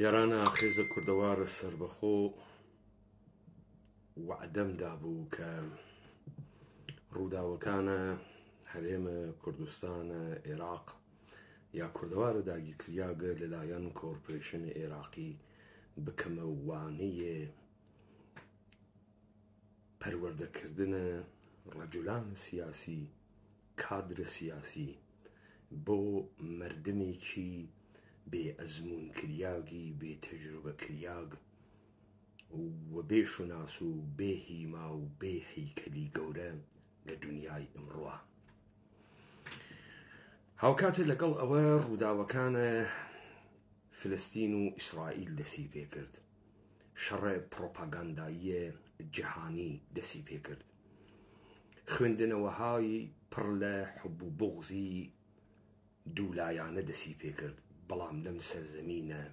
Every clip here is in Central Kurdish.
یارانە خێزە کوردەوارە سربەخۆ وعدەم دابوو کە ڕووداوەکانە هەرێمە کوردستانە عێراق یا کوردەوارە داگیرکراگە لەلایەن کۆرپۆریشنی عێراقی بکەمە وانەیە پەروەردەکردنە ڕەجولانە سیاسی کادرە سیاسی بۆ مردمێکی بێ ئەزمون کریاگی بێ تەجروبە کریاگ و بێ شوناس و بێ هیما و بێ هەیکەلی گەورە لە دنیای ئەمڕۆوە. هاوکاتە لەگەڵ ئەوە ڕووداوەکانە فلستین و ئیسرائیل دەسی پێکرد، شەڕە پرۆپاگانداییە جیهانی دەسی پێکرد، خوێندنەوەهای پڕ لە حوب و بوغزی دوولایانە دەسی پێکرد، بەڵام لەم سەرزەمینە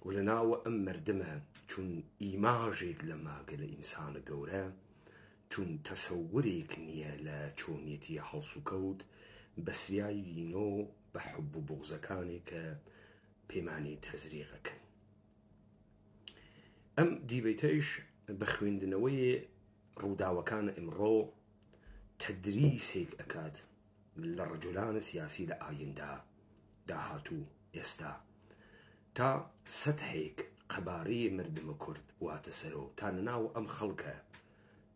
و لەناوە ئەم مردمە چون ئیماژێک لە ماگە لە ئینسانە گەورە، چون تەسەورێک نییە لە چۆنیەتی هەڵس و کەوت بەسریایینۆ بە حوب و بوغزەکانی کە پەیمانی تەزریقەکەن. ئەم دیبێتەش بە خوێندنەوەی ڕووداوەکانە ئەمڕۆ تەدریسێک ئەکات لە ڕەجولانە سیاسی لە ئایندا داهاتوو ئێستا تا سەتحێک قەبارەی مردمە کورد واتە سەرۆ تا نەناو ئەم خەڵکە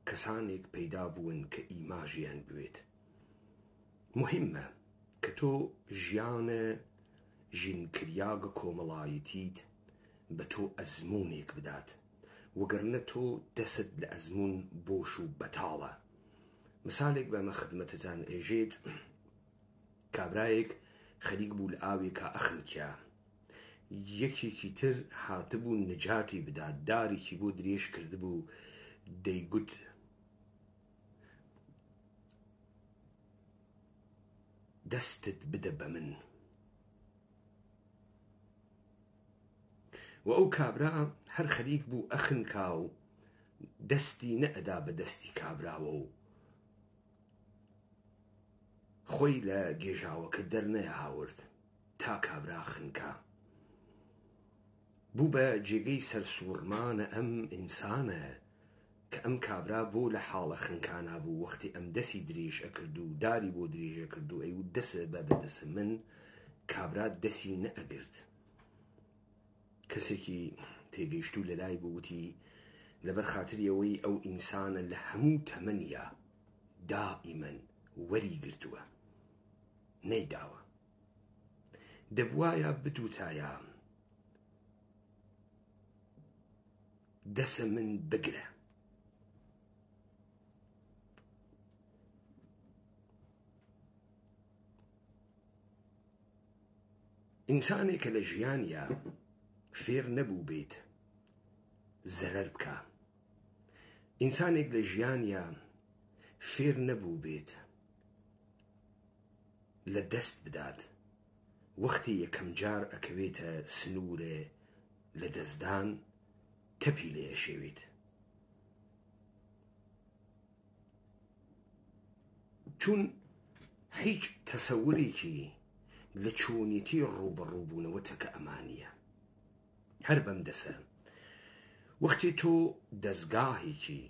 کەسانێک پەیدا بوون کە ئیماژیان بوێت. مهمە کە تۆ ژیانە ژینکریاگە کۆمەڵایەتیت بە تۆ ئەزمونێک بدات، وەگەرنە تۆ دەست لە ئەزمون بۆش و بەتاڵە. مثالێک بەمە خدمەتتان ئێژێت، کابرایەک خەریک بوو لە ئاوێکا ئەخنکیا، یەکێکی تر هاتبوو نەجاتی بدات، دارێکی بۆ درێژ کردبوو، دەیگوت دەستت بدە بە من. و ئەو کابرا هەر خەریک بوو ئەخنکا و دەستی نەئەدا بە دەستی کابراوە و خۆی لە گێژاوەکە دەرنەیەهاورد تا کابرا خنکا. بوو بە جێگەی سەرسوورمانە ئەم ئینسانە کە ئەم کابرا بۆ لە حاڵە خنکانا بوو، وەختی ئەم دەسی درێژ ئەکرد و داری بۆ درێژە کرد و ئەیوت دەسە بە بەدەسە من، کابرا دەسی نەئەگرت. کەسێکی تێگەیشتوو لەلای بووتی لەبەر خاتری ئەوەی ئەو ئینسانە لە هەموو تەمەنیا دائیمەن وەری گرتووە نەیداوە، دەبوایە بدوتایە دەسە من بگرە. ئینسانێکە لە ژیانیا فێر نەبوو بێت زەرەر بکە، ئینسانێک لە ژیانیا فێر نەبوو بێت لە دەست بدات، وەختی یەکەم جار ئەکەوێتە سنوورێ لە دەستدان تەپی لێ ئەشێوێت. چون هیچ تەسەورێکی لە چۆنیەتی ڕووبەڕووبوونەوەتە کە ئەمانیە هەر بەم دەسە. وەختی تۆ دەستگاهێکی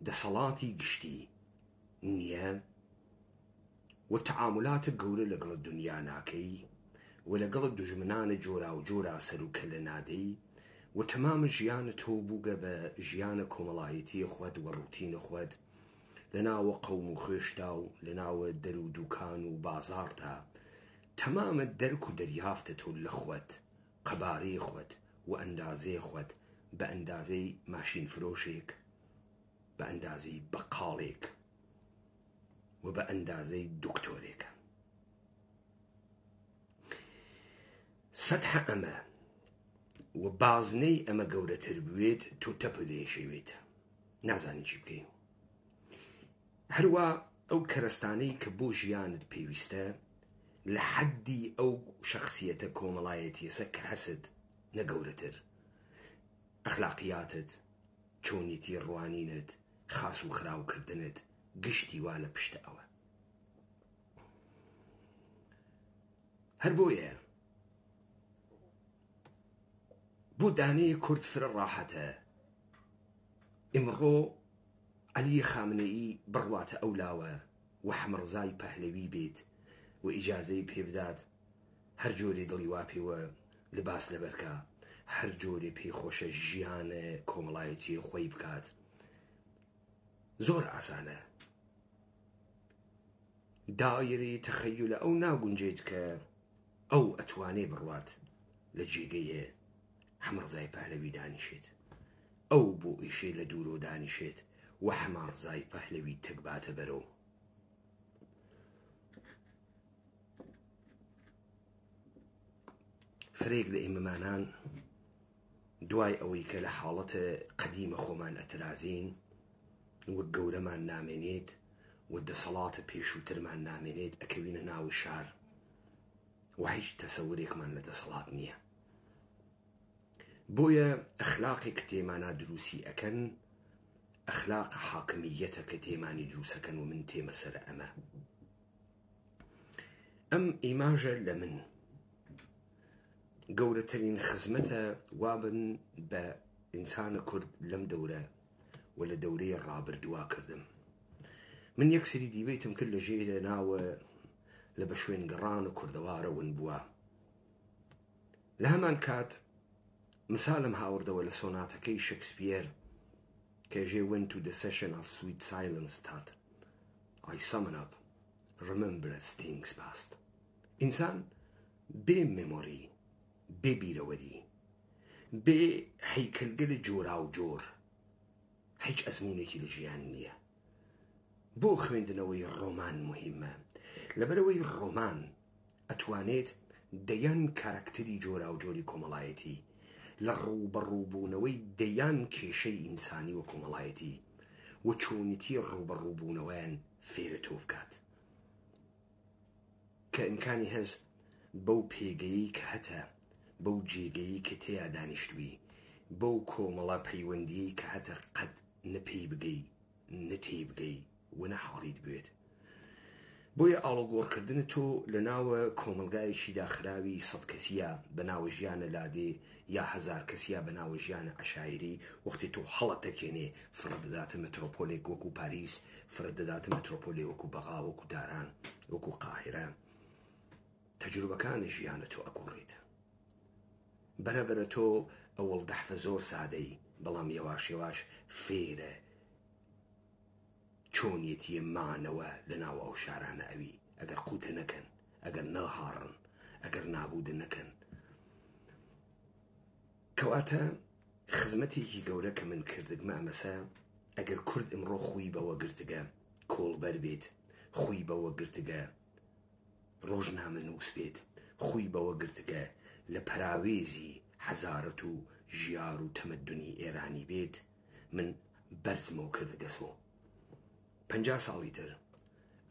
دەسەڵاتی گشتی نییە و تەعاملاتە گەورە لەگەڵ دنیا ناکەی و لەگەڵ دوژمنانە جۆرا و جۆرا سەرروکە لە نادەی و تەمامە ژیانە تۆ بووگە بە ژیانە کۆمەڵایەتی خۆت و ڕوتینە خۆت لە ناوە قەوم و خوێشتا و لە ناوە دەر و دوکان و بازارتا، تەمامە دەرک و دەریافتە تۆ لە خۆت، قەبارەی خۆت و ئەندازەی خۆت، بە ئەندازەی ماشین فرۆشێک، بە ئەندازەی بەقاڵێک و بە ئەندازەی دکتۆرێکە. سەدحە ئەمە و بازنەی ئەمە گەورەتر بوێت تۆ تەپە لێشێوێت، نازانی چی بکەی. هەروە ئەو کەرەستانەی کە بۆ ژیانت پێویستە لە حەدی ئەو شەخسیەتە کۆمەڵایەتیەسە کە هەست نەگەورەتر، ئەخلاقیاتت، چۆنیەتی ڕوانینت، خاس و خراوکردنت گشتی وا لە پشتە ئەوە. هەر بۆیە بۆ دانەیە کورد فرە ڕاحەتە. ئیمڕۆ عەلی خامنەئی بڕواتە ئەولاوە و حەمڕزای پەهلەوی بێت و ئیجازەی پێ بدات هەر جۆرێ دڵی وا پێوە لەباس لەبەرکە، هەر جۆرێ پێی خۆشە ژیانە کۆمەڵایەتی خۆی بکات. زۆر ئاسانە. دایرەی تەخەیولە ئەو ناگونجێت کە ئەو ئەتوانێ بڕوات لە جێگەیە حەمڕزای پەهلەوی دانیشێت، ئەو بۆ ئیشێ لە دوورۆ دانیشێت و حەمڕزای پەهلەوی تەکباتە بەرەو. فرێک لە ئێمەمانان دوای ئەوەی کە لە حاڵەتە قەدیمە خۆمان ئەترازین وەک گەورەمان نامێنێت و دەسەڵاتە پێشووترمان نامێنێت ئەکەوینە ناوی شار و هیچ تەسەورێکمان لە دەسەڵات نییە. بۆیە ئەخلاقی کە تێمانە دروستی ئەکەن ئەخلاق حاکمیەتە کە تێمانی دروسەکەن و من تێمە سەر ئەمە. ئەم ئیماژە لە من گەورەترین خزمەتە وابن بە ئینسانە کورد لەم دەورە و لە دەورەیە ڕابردووا کردم. من یەکسری دیبێتم کرد لە ژێرە ناوە لە بە شوێن گەڕانە کوردەوارە ون بووە. لە هەمان کات مثالم هاوردەوە لە سۆناتەکەی شکسپیر کە ژێ When to the session of sweet silence تات I summon up remembrance things past. ئینسان بێ مێمۆری، بێ بیرەوەری، بێ هەیکەلگەلە جۆرا و جۆر هیچ ئەزمونێکی لە ژیان نییە. بۆ خوێندنەوەی ڕۆمان مهمە، لەبەرەوەی ڕۆمان ئەتوانێت دەیان کارکتەری جۆرا و جۆری کۆمەڵایەتی لە ڕووبەڕووبوونەوەی دەیان کێشەی ئینسانی و کۆمەڵایەتی و چۆنیتی ڕووبەڕووبوونەوەیان فێرە تۆ بکات کە ئیمکانی هەز بەو پێگەیی کە هەتە، بەو جێگەیی کە تێیا دانیشتووی، بەو کۆمەڵە پەیوەندی کە هەتە قەت نەپێی بگەی، نەتێی بگەی و نەحاڵیت بێت. بۆیە ئاڵۆگۆڕکردن تۆ لە ناوە کۆمەلگایەکی داخراوی 100 کەسیە بە ناوە ژیانە لادێ یا 1000 کەسیە بە ناوە ژیانە عەشایری، وەختی تۆ هەڵە دەکێنێ فرە دەداتە مەترۆپۆلێک وەکو پاریس، فرە دەداتە مەترۆپۆلێ وەکو بەغا، وەکو داران، وەکو قاهرە. تەجروبەکانی ژیانە تۆ ئەگۆڕیت. بەرەبەرە تۆ ئەوەڵ دەحفە زۆر سادەی، بەڵام یەواش یەواش فێرە چۆنیەتی مانەوە لە ناو ئەو شارانە ئەوی ئەگەر قوتە نەکەن، ئەگەر نەهاڕن، ئەگەر نابودە نەکەن. کەواتە خزمەتێکی گەورە کە من کردگمە ئەمەسە ئەگەر کورد ئمڕۆ خۆی بەوە گرتگە کۆڵبەر بێت، خۆی بەوە گرتگە ڕۆژنامە نووس بێت، خۆی بەوە گرتگە لە پەراوێزی حەزارەت و ژیار و تەمەدونی ئێرانی بێت، من بەرزمەوە کردگە سۆ. 50 ساڵی تر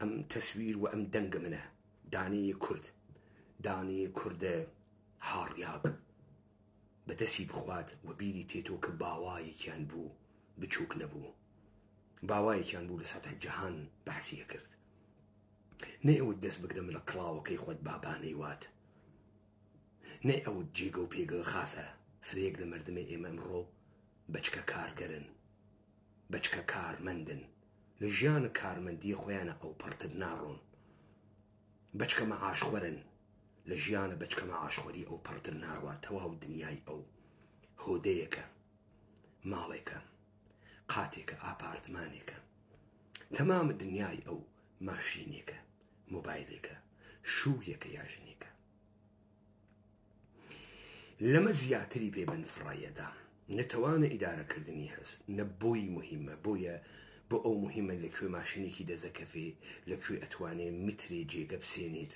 ئەم تەسویر و ئەم دەنگە منە، دانەیە کورد، دانەیە کوردە هاڕیاک بەدەستی بخوات و بیری تێتۆ کە باوایەکیان بوو بچووک نەبوو، باوایەکیان بوو لە سەتح جەهان بەحسیە کرد. نە ئەوت دەست بگرم لە کڵاوەکەی خۆت بابانەی وات، نە ئەوت جێگە و پێگە خاسە. فرێک لە مردمە ئێمە ئەمڕۆ بەچکە کارگەرن، بەچکە کارمەندن، لە ژیانە کارمەندی خۆیانە ئەو پڕتر ناڕۆن، بەچکە مەعاشخوەرن، لە ژیانە بەچکە مەعاشخوەری ئەو پڕتر ناڕوە. تەواو دنیای ئەو هۆدەیەکە، ماڵێکە، قاتێکە، ئاپارتمانێکە، تەمامە دنیای ئەو ماشینێکە، مۆبایلێکە، شوویەکە یا ژنێکە. لەمە زیاتری پێبەن فڕایەدا نەتەوانە ئیدارەکردنی هەست، نە بۆی مهمە. بۆیە بۆ ئەو مهمە لەکوێ ماشینێکی دەزەکەفێ، لەکوێ ئەتوانێ مترێ جێگە بسێنێت،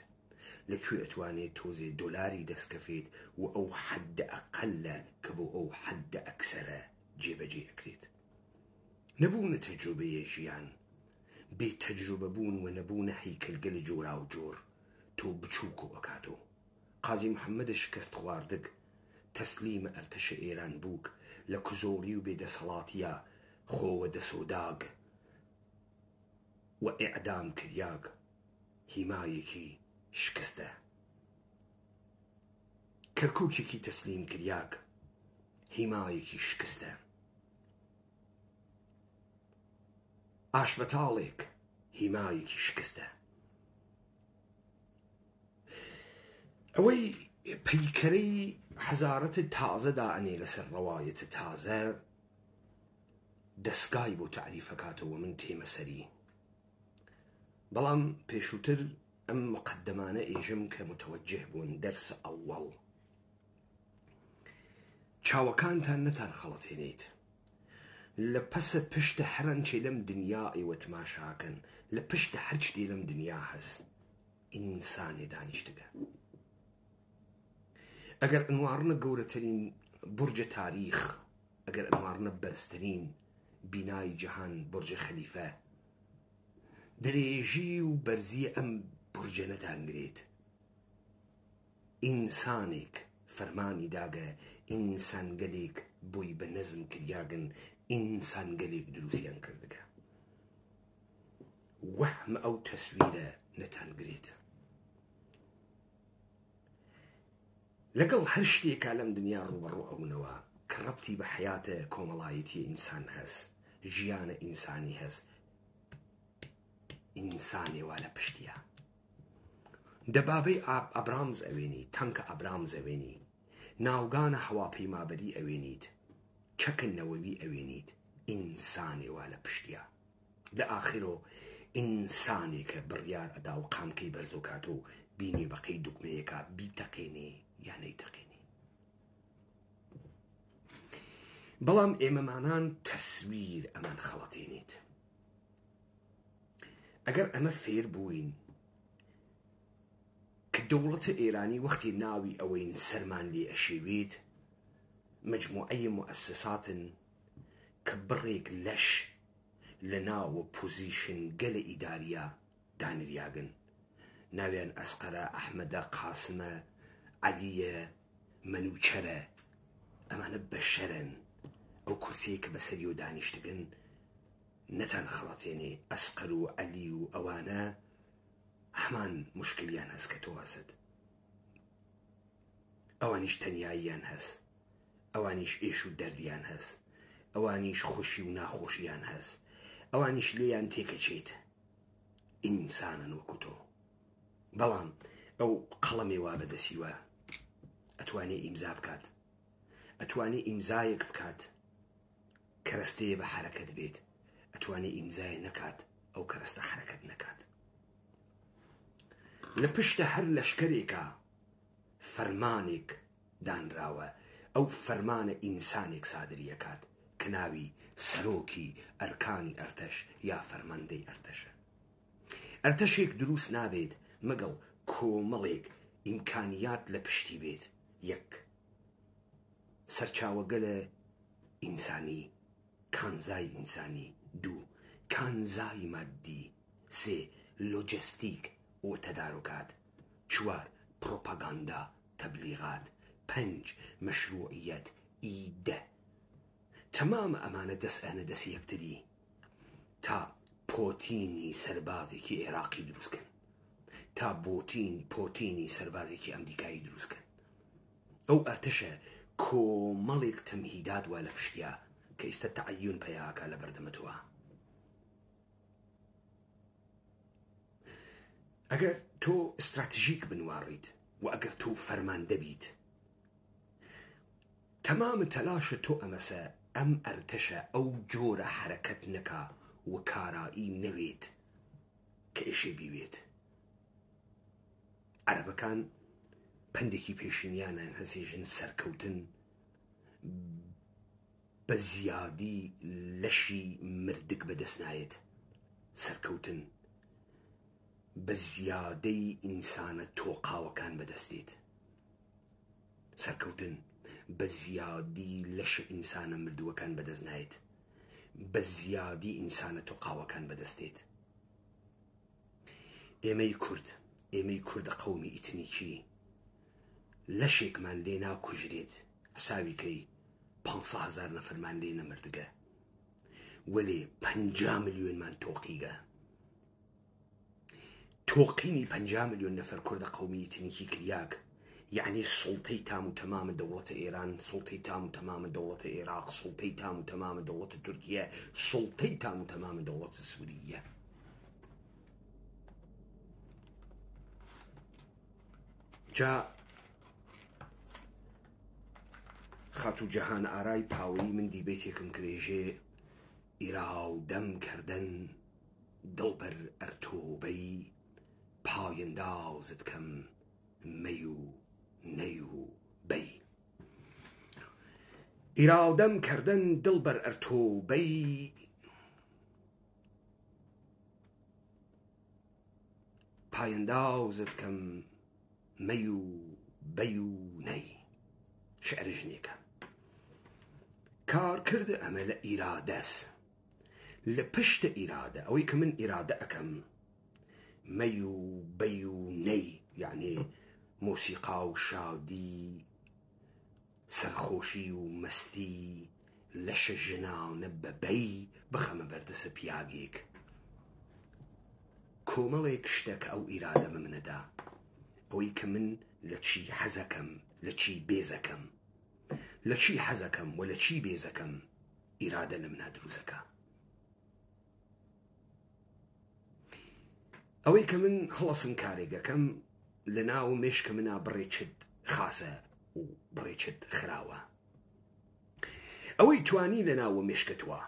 لەکوێ ئەتوانێت تۆزێ دۆلاری دەستکەفێت و ئەو حەدە ئەقەلە کە بۆ ئەو حەدە ئەکسەرە جێبەجێ ئەکرێت. نەبوونە تەجروبەیە ژیان، بێ تەجروبە بوون و نەبوونە هەیکەلگەلە جۆرا و جۆر تۆ بچووک و ئەکاتۆ. قازی محەممەدە شکست خواردگ تەسلیمە ئەرتەشە ئێران بووک لە کزۆڵی و بێدەسەڵاتیە خۆوە دەسۆداگ و ئیعدام کردیاگ هیمایەکی شکستە. کەرکووکێکی تەسلیم کردیاگ هیمایەکی شکستە، ئاشبەتاڵێک هیمایەکی شکستە. ئەوەی پەیکەرەی حەزارەتت تازە دائەنێ لەسەر ڕەوایەتە تازە دەستگای بۆ تعریفەکاتەوە من تێمە سەری. بەڵام پێشووتر ئەم مقدمانە ئێژم کە متوەجه بوون دەرس ئەوەڵ. چاوەکانتان نەتان خەڵەتێنێت لە پەسە پشتە هەرەنچێ لەم دنیا ئێوە تماشاکەن، لە پشتە هەر شتێ لەم دنیا هەست ئینسانێ دانیشتگە. ئەگەر ئەنوارنە گەورەترین بورجە تاریخ، ئەگەر ئەنوارنە بەرزترین بینای جەهان بورجە خەلیفە، درێژی و بەرزیە ئەم بورجە نەدانگرێت. ئینسانێک فەرمانی داگە، ئینسانگەلێک بۆی بە نەزم کریاگن، ئینسانگەلێک دروستیان کردگە. وەحمە ئەو تەسویرە نەتانگرێت. لەگەڵ هەر شتێکا لەم دنیا ڕوبەڕوو ئەوونەوە کە ڕەبتی بە حیاتە کۆمەڵایەتی ئینسان هەست، ژیانە ئینسانی هەست، ئینسانێ وا لە پشتیە. دەبابەی ئەبرامز ئەوێنی، تەنکە ئەبرامز ئەوێنی، ناوگانە هەواپەیمابەری ئەوێنیت، چەکن نەوەوی ئەوێنیت، ئینسانێ وا لە پشتیە. لە ئاخرۆ ئینسانێکە بڕیار ئەدا و قامکەی بەرزۆکات و بینێ بەقەی دوگمەیەکە بیتەقێنێ یا نەیتەقێنێ. بەڵام ئێمەمانان تەسویر ئەمان خەڵەتێنێت. ئەگەر ئەمە فێر بووین کە دەوڵەتە ئێرانی وەختی ناوی ئەوەین سەرمان لێ ئەشێوێت، مجموعەی مؤسساتن کە بڕێک لەش لە ناوە پۆزیشن گەلە ئیداریە دانریاگن، ناویان ئەسقەرە، ئەحمەدە، قاسمە، عەلیە، منوچەرە، ئەمانە بەشەرن. ئەو کورسیە کە بەسەری و دانیشتگن نەتان خەڵەتێنێ. ئەسقەر و عەلی و ئەوانە هەمان مشکلیان هەست کە تۆ هەست، ئەوانیش تەنیاییان هەست، ئەوانیش ئێش و دەردیان هەست، ئەوانیش خۆشی و ناخۆشیان هەست، ئەوانیش لێیان تێکەچێت. ئینسانن وەکو تۆ. بەڵام ئەو قەڵەمێ وا بەدەسیوە ئەتوانێ ئیمزا بکات، ئەتوانێ ئیمزایەک بکات کەرەستەیە بە حەرەکەت بێت، ئەتوانێ ئیمزایە نەکات ئەو کەرەستە حەرەکەت نەکات. لە پشتە هەر لەشکرێکە فەرمانێک دانراوە، ئەو فەرمانە ئینسانێک سادریەکات کە ناوی سەرۆکی ئەرکانی ئەرتەش یا فەرماندەی ئەرتەشە. ئەرتەشێک دروست نابێت مەگەڵ کۆمەڵێک ئیمکانیات لە پشتی بێت. یەک، سەرچاوەگەلە ئینسانی، کانزای ئینسانی. دوو، کانزای مادی. سێ، لۆجستیک و تەدارۆکات. چوار، پرۆپاگاندا، تەبلیغات. پەنج، مەشروعیەت، ئیدە. تەمامە ئەمانە دەستانە دەست یەکتری تا پۆتینی سەربازێکی عێراقی دروستکەن، تا پۆتینی سەربازێکی ئەمریکایی دروستکەن. ئەو ئەرتەشە کۆمەڵێک تەمهیدات وا لە پشتیا کە ئێستا تەعەیون پێیاکە لە بەردەمەتەوە. ئەگەر تۆ استراتیژیک بنواڕیت و ئەگەر تۆ فەرماندە بیت، تەمامە تەلاشە تۆ ئەمەسە ئەم ئەرتەشە ئەو جۆرە حەرەکەت نەکا و کارایی نەوێت کە ئێشێ بیوێت. عەرەبەکان پندێکی پێشینیانیان هەسێژن سەرکەوتن بە زیادی لەشی مردک بەدەست نایێت، سەرکەوتن بە زیادەی ئینسانە تۆقاوەکان بەدەستێت، سەرکەوتن بە زیادی لەشە ئینسانە مردووەکان بەدەست نایێت، بە زیادی ئینسانە تۆقاوەکان بەدەستێت. ئێمەی کوردە قەومی ئیتنیکی لەشێکمان لێ ناکوژرێت، حساویکەی 500,000 نەفەرمان لێ نەمردگە، وەلێ 50 ملیۆنمان تۆقیگە. تۆقینی 50 ملیۆن نەفەر کوردە قەومی ئیتنیکی کریاک يعني سلطەی تام و تەمامە دەوڵەتە ئێران، سلطەی تام و تەمامە دەوڵەتە عێراق، سلطەی تام و تەمامە دەوڵەتە تورکیە، سلطەی تام و تەمامە دەوڵەتە سووریە. جا خاتو جەهان ئارای پاوەی من دیبێتێکم کرێژێ ئیراودەم کردن دڵبەر ئەرتۆبەی پایەندازت کەم مەی و نەی و بەی. ئیراودەم کردن دڵبەر ئەرتۆبەی پایەندازت کەم مەی و بەی و نەی. شعر ژنێکە. کارکرد ئەمە لە ئیرادەس، لە پشتە ئیرادە ئەوەی کە من ئیرادە ئەەکەم مەی و بەی و نەی، یعنی مۆسیقا و شادی، سەرخۆشی و مەستی، لەشە ژنانە بەبەی بخەمە بەردەسە پیاگێک. کۆمەڵێک شتێک ئەو ئیرادەمە منەدا، ئەوەی کە من لە چی حەزەکەم، لە چی بێزەکەم، لە چی حەزەکەم و لە چی بێزەکەم، ئیرادە لە منە دروستەکە. ئەوەی کە من هەڵەسم کارێگەکەم لە ناو مێشکە منە بڕێچت خاسە و بڕێچت خراوە. ئەوەی توانی لە ناوە مێشکەتوە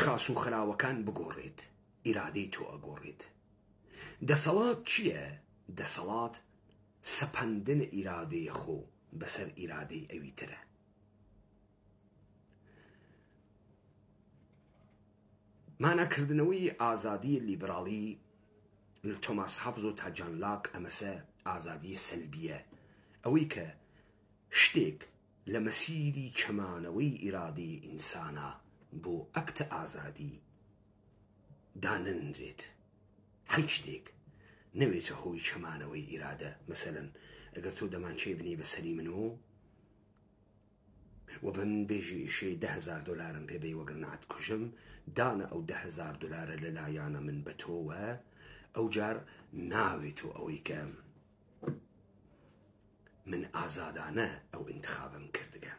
خاس و خراوەکان بگۆڕێت، ئیرادەی تۆ ئەگۆڕێت. دەسەڵات چییە؟ دەسەڵات سەپەندن ئیرادەی خۆ بەسەر ئیرادەی ئەوی ترە. مانەکردنەوەی ئازادی لیبراڵی لە تۆماس هابز و تا جان لاک ئەمەسە ئازادی سەلبیە، ئەوەی کە شتێک لە مەسیری چەمانەوەی ئیرادەی ئینسانە بۆ ئەکتە ئازادی دانەنرێت. هیچ شتێک نەوێتە هۆی چەمانەوەی ئیرادە. مەسەلەن ئەگەر تۆ دەمانچەی بنی بەسەری منەوە و بە من بێژی ئیشەی $10,000 پێبێ وەگەر نعت کوژم، دانە ئەو $10,000 لەلایەنە من بە تۆوە، ئەو جار ناوێتۆ ئەوەی کە من ئازادانە ئەو ئینتخابم کردگە.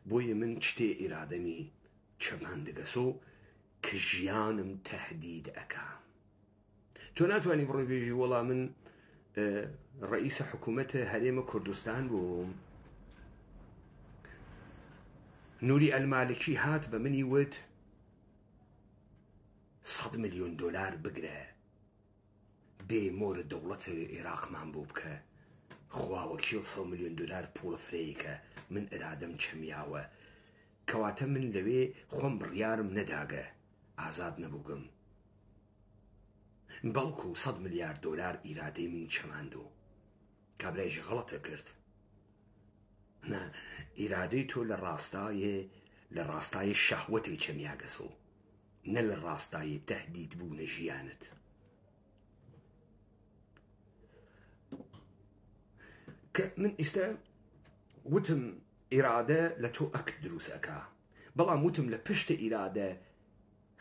بۆیە من شتێ ئیرادەمی چەماندەگەسۆ کە ژیانم تەهدید ئەکا. تۆ ناتوانانی بڕۆی بێژی وەڵا من ڕئیسە حکوومەتە هەرێمە کوردستان بووم، نوری ئەلمالکی هات بە منی وت $100 ملیۆن بگرە بێ مۆرە دەوڵەتە عێراقمان بۆ بکە، خواوەکیڵ $100 ملیۆن پوڵە فرەیەکە، من ئەرادەم چەمیاوە، کەواتە من لەوێ خۆم بڕیارم نەداگە ئازاد نەبووگم، بەڵکو $100 ملیارد ئیرادەی من چەماندۆ. کابرایش غەڵەتە کرد. نا، ئیرادەی تۆ لە ڕاستایە شەهوەتی چەمیاگەسۆ، نە لە ڕاستایە تەهدید بوونە ژیانت. کە من ئێستا وتم ئیرادە لە تۆ ئەکت دروست ئەکا، بەڵام وتم لە پشتە ئیرادە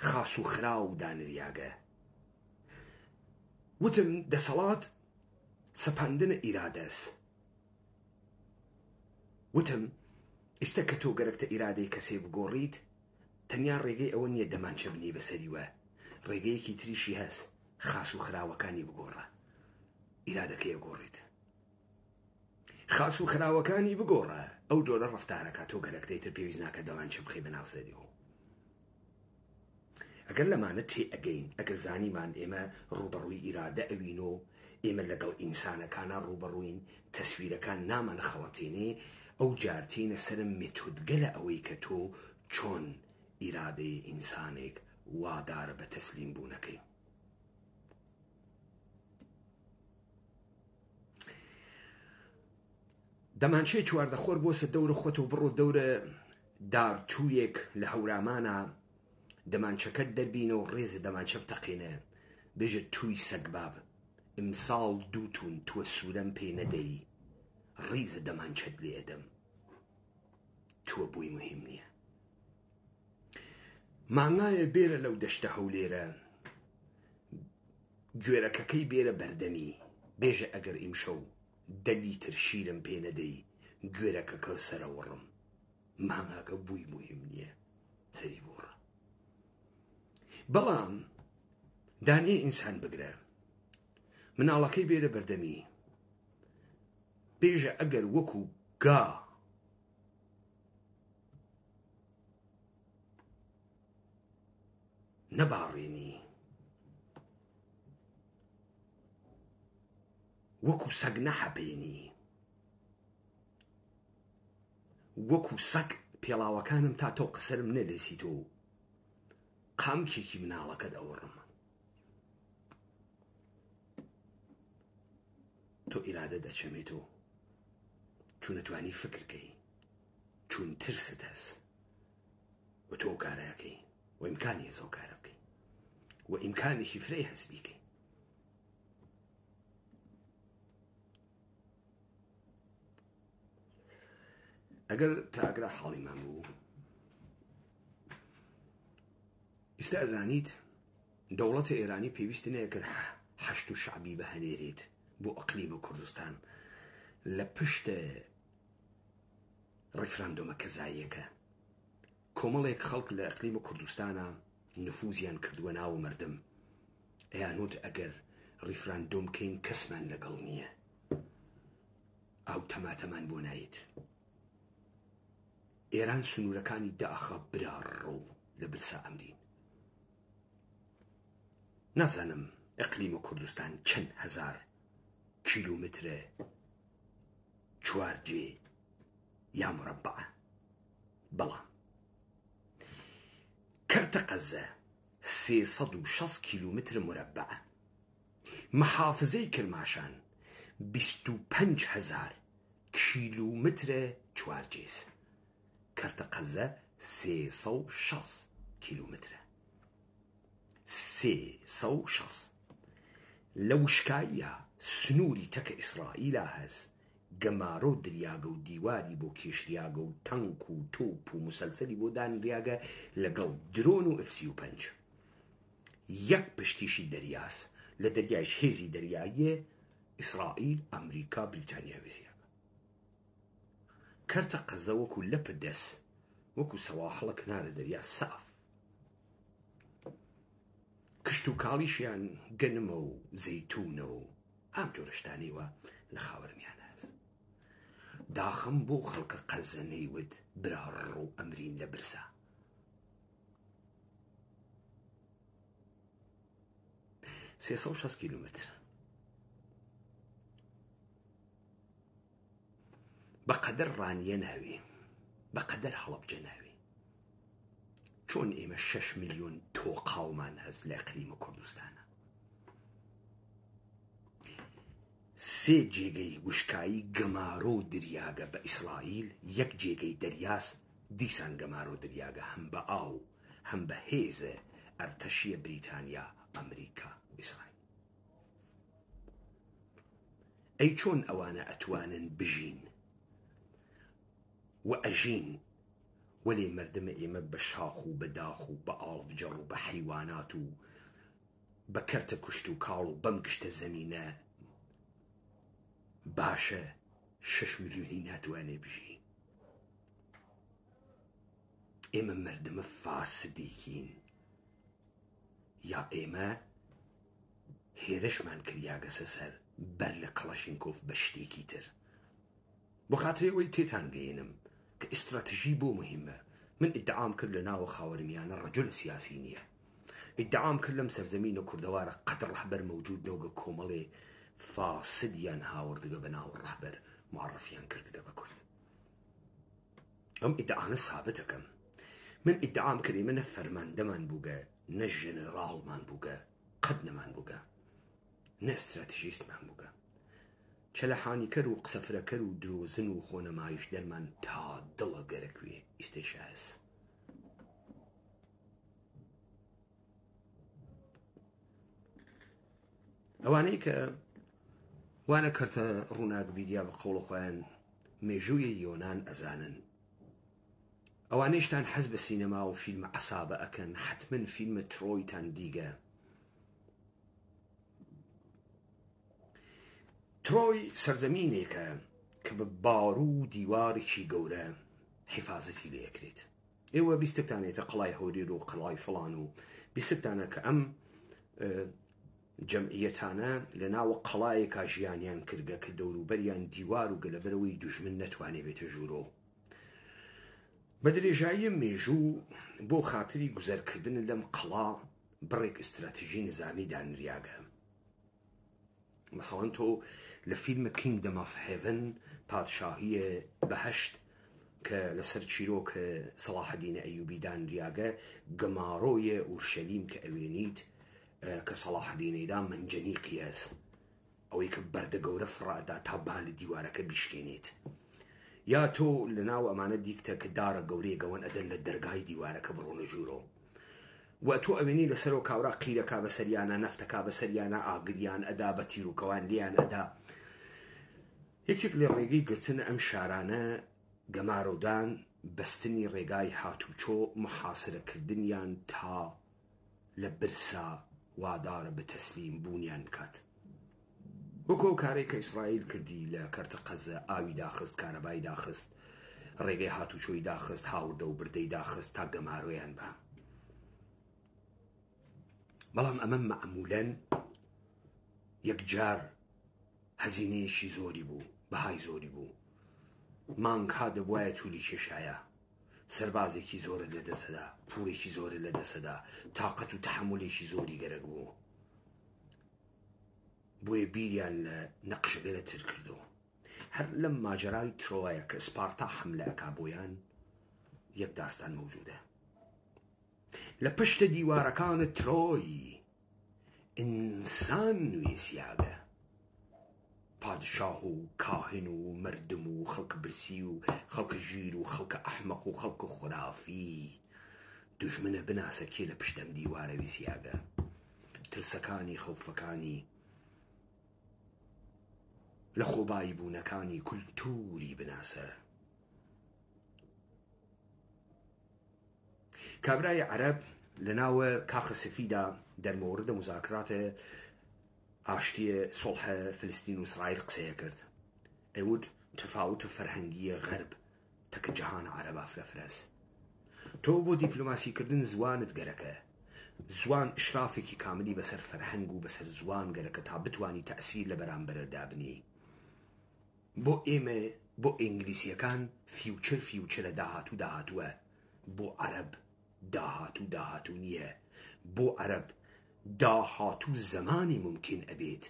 خاس و خراو دانریاگە. وتم دەسەڵات سەپاندنە ئیرادەس. وتم ئێستا کە تۆ گەرەکتە ئیرادەی کەسێ بگۆڕیت، تەنیا ڕێگەی ئەوە نییە دەمانچە بنی بەسەریوە، ڕێگەیەکی تریشی هەست، خاس و خراوەکانی بگۆڕە، ئیرادەکەی ئەگۆڕیت. خاس و خراوەکانی بگۆڕە، ئەو جۆرە ڕەفتارەکە تۆ گەرەکتەی تر پێویست ناکە دەمانچە بخەی بەناو سەریەوە. ئەگەر لەمانە تێ ئەگەین، ئەگەر زانیمان ئێمە ڕوبەڕووی ئیرادە ئەوینۆ، ئێمە لەگەڵ ئینسانەکانە ڕوبەڕووین، تەسویرەکان نامان خەڵەتێنێ، ئەو جارتینە سەرم مێتۆدگە لە ئەوەی کە تۆ چۆن ئیرادەی ئینسانێک وادارە بە تەسلیم بوونەکەی. دەمانچێ چواردەخۆر بۆ سە دەورە خۆت و بڕۆ دەورە دارتوویەک لە هەورامانە، دەمانچەکەت دەبینە و ڕێزە دەمانچە بتەقێنە، بێژە تووی سەگباب، ئیمساڵ دووتون تووە سوورەم پێ نەدەی، ڕێزە دەمانچەت لێ ئەدەم، تووە بووی مهم نییە. مانگایە بێرە لەو دەشتە هەولێرە، گوێرەکەکەی بێرە بەردەمی بێژە ئەگەر ئیمشەو دەلی ترشیرم پێ نەدەی گوێرەکەکە سەرەوەڕم مانگاکە بووی مهم نییە سەری بۆڕە. بەڵام دانێ ئینسان بگرە مناڵەکەی بێرە بەردەمی بێژە ئەگەر وەکو گا نەباڕێنی وەکو سەگ نەحەپێنی وەکو سەگ پێڵاوەکانم تا تۆ قسەرم نەدەسی تۆ قامکێکی مناڵەکەت ئەوڕم تۆ ئیرادە دەچەمێتەوە چون نەتوانی فکرکەی چون ترست هەست و تۆ کارەکەی و ئیمکانی هەست ئەو کارە بکەی و ئیمکانێکی فرەی هەست بیکەی. ئەگەر تاگرا حاڵیمان بوو ئێستا ئەزانیت دەوڵەتی ئێرانی پێویستی نەیەکرد حەشت و شعبی بەهەنێرێت بۆ ئەقلیمە کوردستان لە پشتە ڕیفراندۆمە کەزاییەکە. کۆمەڵێک خەڵک لە ئەقلیمە کوردستانە نفوزیان کردووە ناو مردم ئەیانوت ئەگەر ڕیفراندۆم کەین کەسمان لەگەڵ نییە ئاو تەماتەمان بۆ نایت. ئێران سنوورەکانی داخە براڕۆ لە برسا ئەمرین. نازانم ئەقلیمە کوردستان چەند هەزار کیلومترە چوارجێ یا مربعە، بەڵام کەرتەقەزە 360 کیلومتر مربعە، محافزەی کرماشان 25,000 کیلومترە چوارجێز، کەرتەقەزە 360 کیلومترە 360. لە وشکاییە سنووری تەکە ئیسرائیلا هەست گەمارۆ دریاگە و دیواری بۆ کێشریاگە و تەنک و تۆپ و مسەلسەلی بۆ دانریاگە لەگەڵ درۆن و F-35 یەک پشتیشی دەریاس لە دەریایش هێزی دەریاییە ئیسرائیل ئەمریکا بریتانیا وێزیاگە. کەرتەقەزە وەکو لەپە دەست وەکو سەواحڵە کنارە دەریا ساف، کشت و کاڵیشیان گەنمە و زەیتونە و ئەم جۆرە شتانەیەوە لە خاوەرمیان هەست. داخم بۆ خەڵکە قەزە نەیوت براڕۆ ئەمرین لە برسا. 360 کیلومتر بەقەدەر ڕانیە ناوی بەقەدەر هەڵەبجە ناوی. چۆن ئێمە 6 ملیۆن تۆقاومان هەست لە ئەقلیمە کوردستانە، 3 جێگەی وشکایی گەمارۆ و دریاگە بە ئیسرائیل، 1 جێگەی دەریاس دیسان گەمارۆ دریاگە هەم بە ئاو هەم بە هێزە ئەرتەشیە بریتانیا ئەمریکا و ئیسرائیل. ئەی چۆن ئەوانە ئەتوانن بژین و ئەژین وەلێ مردمە ئێمە بە شاخ و بە داخ و بە ئاڵڤجەڕ و بە حەیوانات و بە کەرتە کوشت و کاڵ و بەم گشتە زەمینە باشە 6 ملیۆنی ناتوانێ بژین. ئێمە مردمە فاسدێکین یا ئێمە هێرشمان کریاگەسە سەر بەر لە کەڵەشینکۆف بە شتێکی تر. بۆ خاترەوەی تێتان گەێنم کە ئستراتژی بۆ مهمە. من ئیدعام کرد لە ناوە خاوەرمیانە ڕەجل سیاسی نییە. ئیدعام کرد لەم سەرزەمینە کوردەوارە قەت ڕەحبەر مەوجود نەوەگە کۆمەڵێ فاسدیان هاوردگە بە ناو ڕەحبەر معرفیان کردگە بە کورد. ئەم ئیدعانە سابتەکەم. من ئیدعام کرد ئێمە نە فەرماندەمان بووگە نە ژێنەراڵمان بووگە قەت نەمان بووگە نە ئستراتیژیستمان بووگە. چەلەحانیکەر و قسەفرەکەر و درۆزن و خۆنەمایش دەرمان تا دڵە گەرەکوێ ئیستێشە هەست. ئەوانەی کە وانە کەرتە ڕووناک بیدیا بە قەوڵە خۆیان مێژووی یۆنان ئەزانن. ئەوانەیشتان حەز بە سینەما و فیلمە عەسابە ئەکەن حتمن فیلمە ترۆیتان دیگە. ترۆی سەرزەمینێکە کە بە باڕ و دیوارێکی گەورە حیفاظەتی لێ ئەکرێت. ئێوە بیستتانێتە قڵای هەورێر و قڵای فڵان و بیستتانە کە ئەم جەمعیەتانە لە ناوە قەڵایەکە ژیانیان کردگە کە دەوروبەریان دیوار و گەلەبەرەوەی دوژمن نەتوانێ بێتە ژوورۆ. بە درێژایی مێژوو بۆ خاتری گوزەرکردن لەم قەڵا بڕێک ئستراتیژی نظامی دانریاگە. مەسەڵەن تۆ لە فیلمە کینگدەم ئۆف هێڤن پادشاهیە بەهەشت کە لەسەر چیرۆکە سەلاحەدینە ئەیوبی دانریاگە گەماڕۆیە ئورشەلیم کە ئەوێنیت کە سەلاحەدینەیدا منجەنی قیاس ئەوەی کە بەردە گەورە فڕادا تا بان لە دیوارەکە بیشکێنێت. یا تۆ لە ناو ئەمانە دیکتە کە دارە گەورەیەگەوەن ئەدەن لە دەرگای دیوارەکە بڕۆنە ژوورۆ و تۆ ئەوێنی لەسەر و کاورا قیرەکا بەسەریانە نەفتەکا بەسەریانە ئاگریان ئەدا بە تیرروکەوان لیان ئەدا. یەکێک لە ڕێگەی گرتن ئەم شارانە گەمارۆدان بەستنی ڕێگای هاتوچۆ محاسرەکردنیان تا لە برسا وادارە بە تەسلیم بوونیان بکات. وەکو کارێک کە ئیسرائیل کردی لە کەرتە قەزە ئاوی داخست، کارەبای داخست، ڕێگەی هاتوچۆی داخست، هاوردە و بردەی داخست تا گەمارۆیان بە. بەڵام ئەمە مەعموولەن یەکجار هەزینەیەکی زۆری بوو، بەهای زۆری بوو. مانگها دەبوایە توولی کێشایە، سەربازێکی زۆرە لە دەسەدا، پوورێکی زۆرە لە دەسەدا، تااقەت و تەحملێکی زۆری گەرەک بوو. بۆیە بیریان لە نەقشبێرە تر کردو. هەر لەم ماجرای ترۆیە کە سپارتا حملە ئەکا بۆیان یەک داستان مەوجودە. لە پشتە دیوارەکانە ترۆی ئینسان نوێسیاگە، پادشاه و کاهن و مردم و خەڵکە برسی و خەڵکە ژیر و خەڵکە ئەحمەق و خەڵکە خورافی دوژمنە بناسە کێ لە پشتەم دیوارە ویسیاگە. ترسەکانی خەوفەکانی لە خۆبایی بوونەکانی کولتوری بناسە. کابرای عەرەب لە ناوە کاخە سفیدا دەرمەوردە مزاکراتە ئاشتیە سۆڵحە فلستین و ئیسرائیل قسەیە کرد. ئەیوت تەفاوتە فەرهەنگیە غەرب تەکە جەهانە عەرەبا فرەفرەس. تۆ بۆ دیپلۆماسیکردن زوانت گەرەکە، زوان ئشرافێکی کاملی بەسەر فەرهەنگ و بەسەر زوان گەرەکە تا بتوانی تەئسیر لە بەرامبەرەدا بنی. بۆ ئێمە بۆ ئینگلیسیەکان فیوچرە داهاتووە، بۆ عەرەب داهاتوو نییە. بۆ عەرەب داهاتوو زەمانی ممکن ئەبێت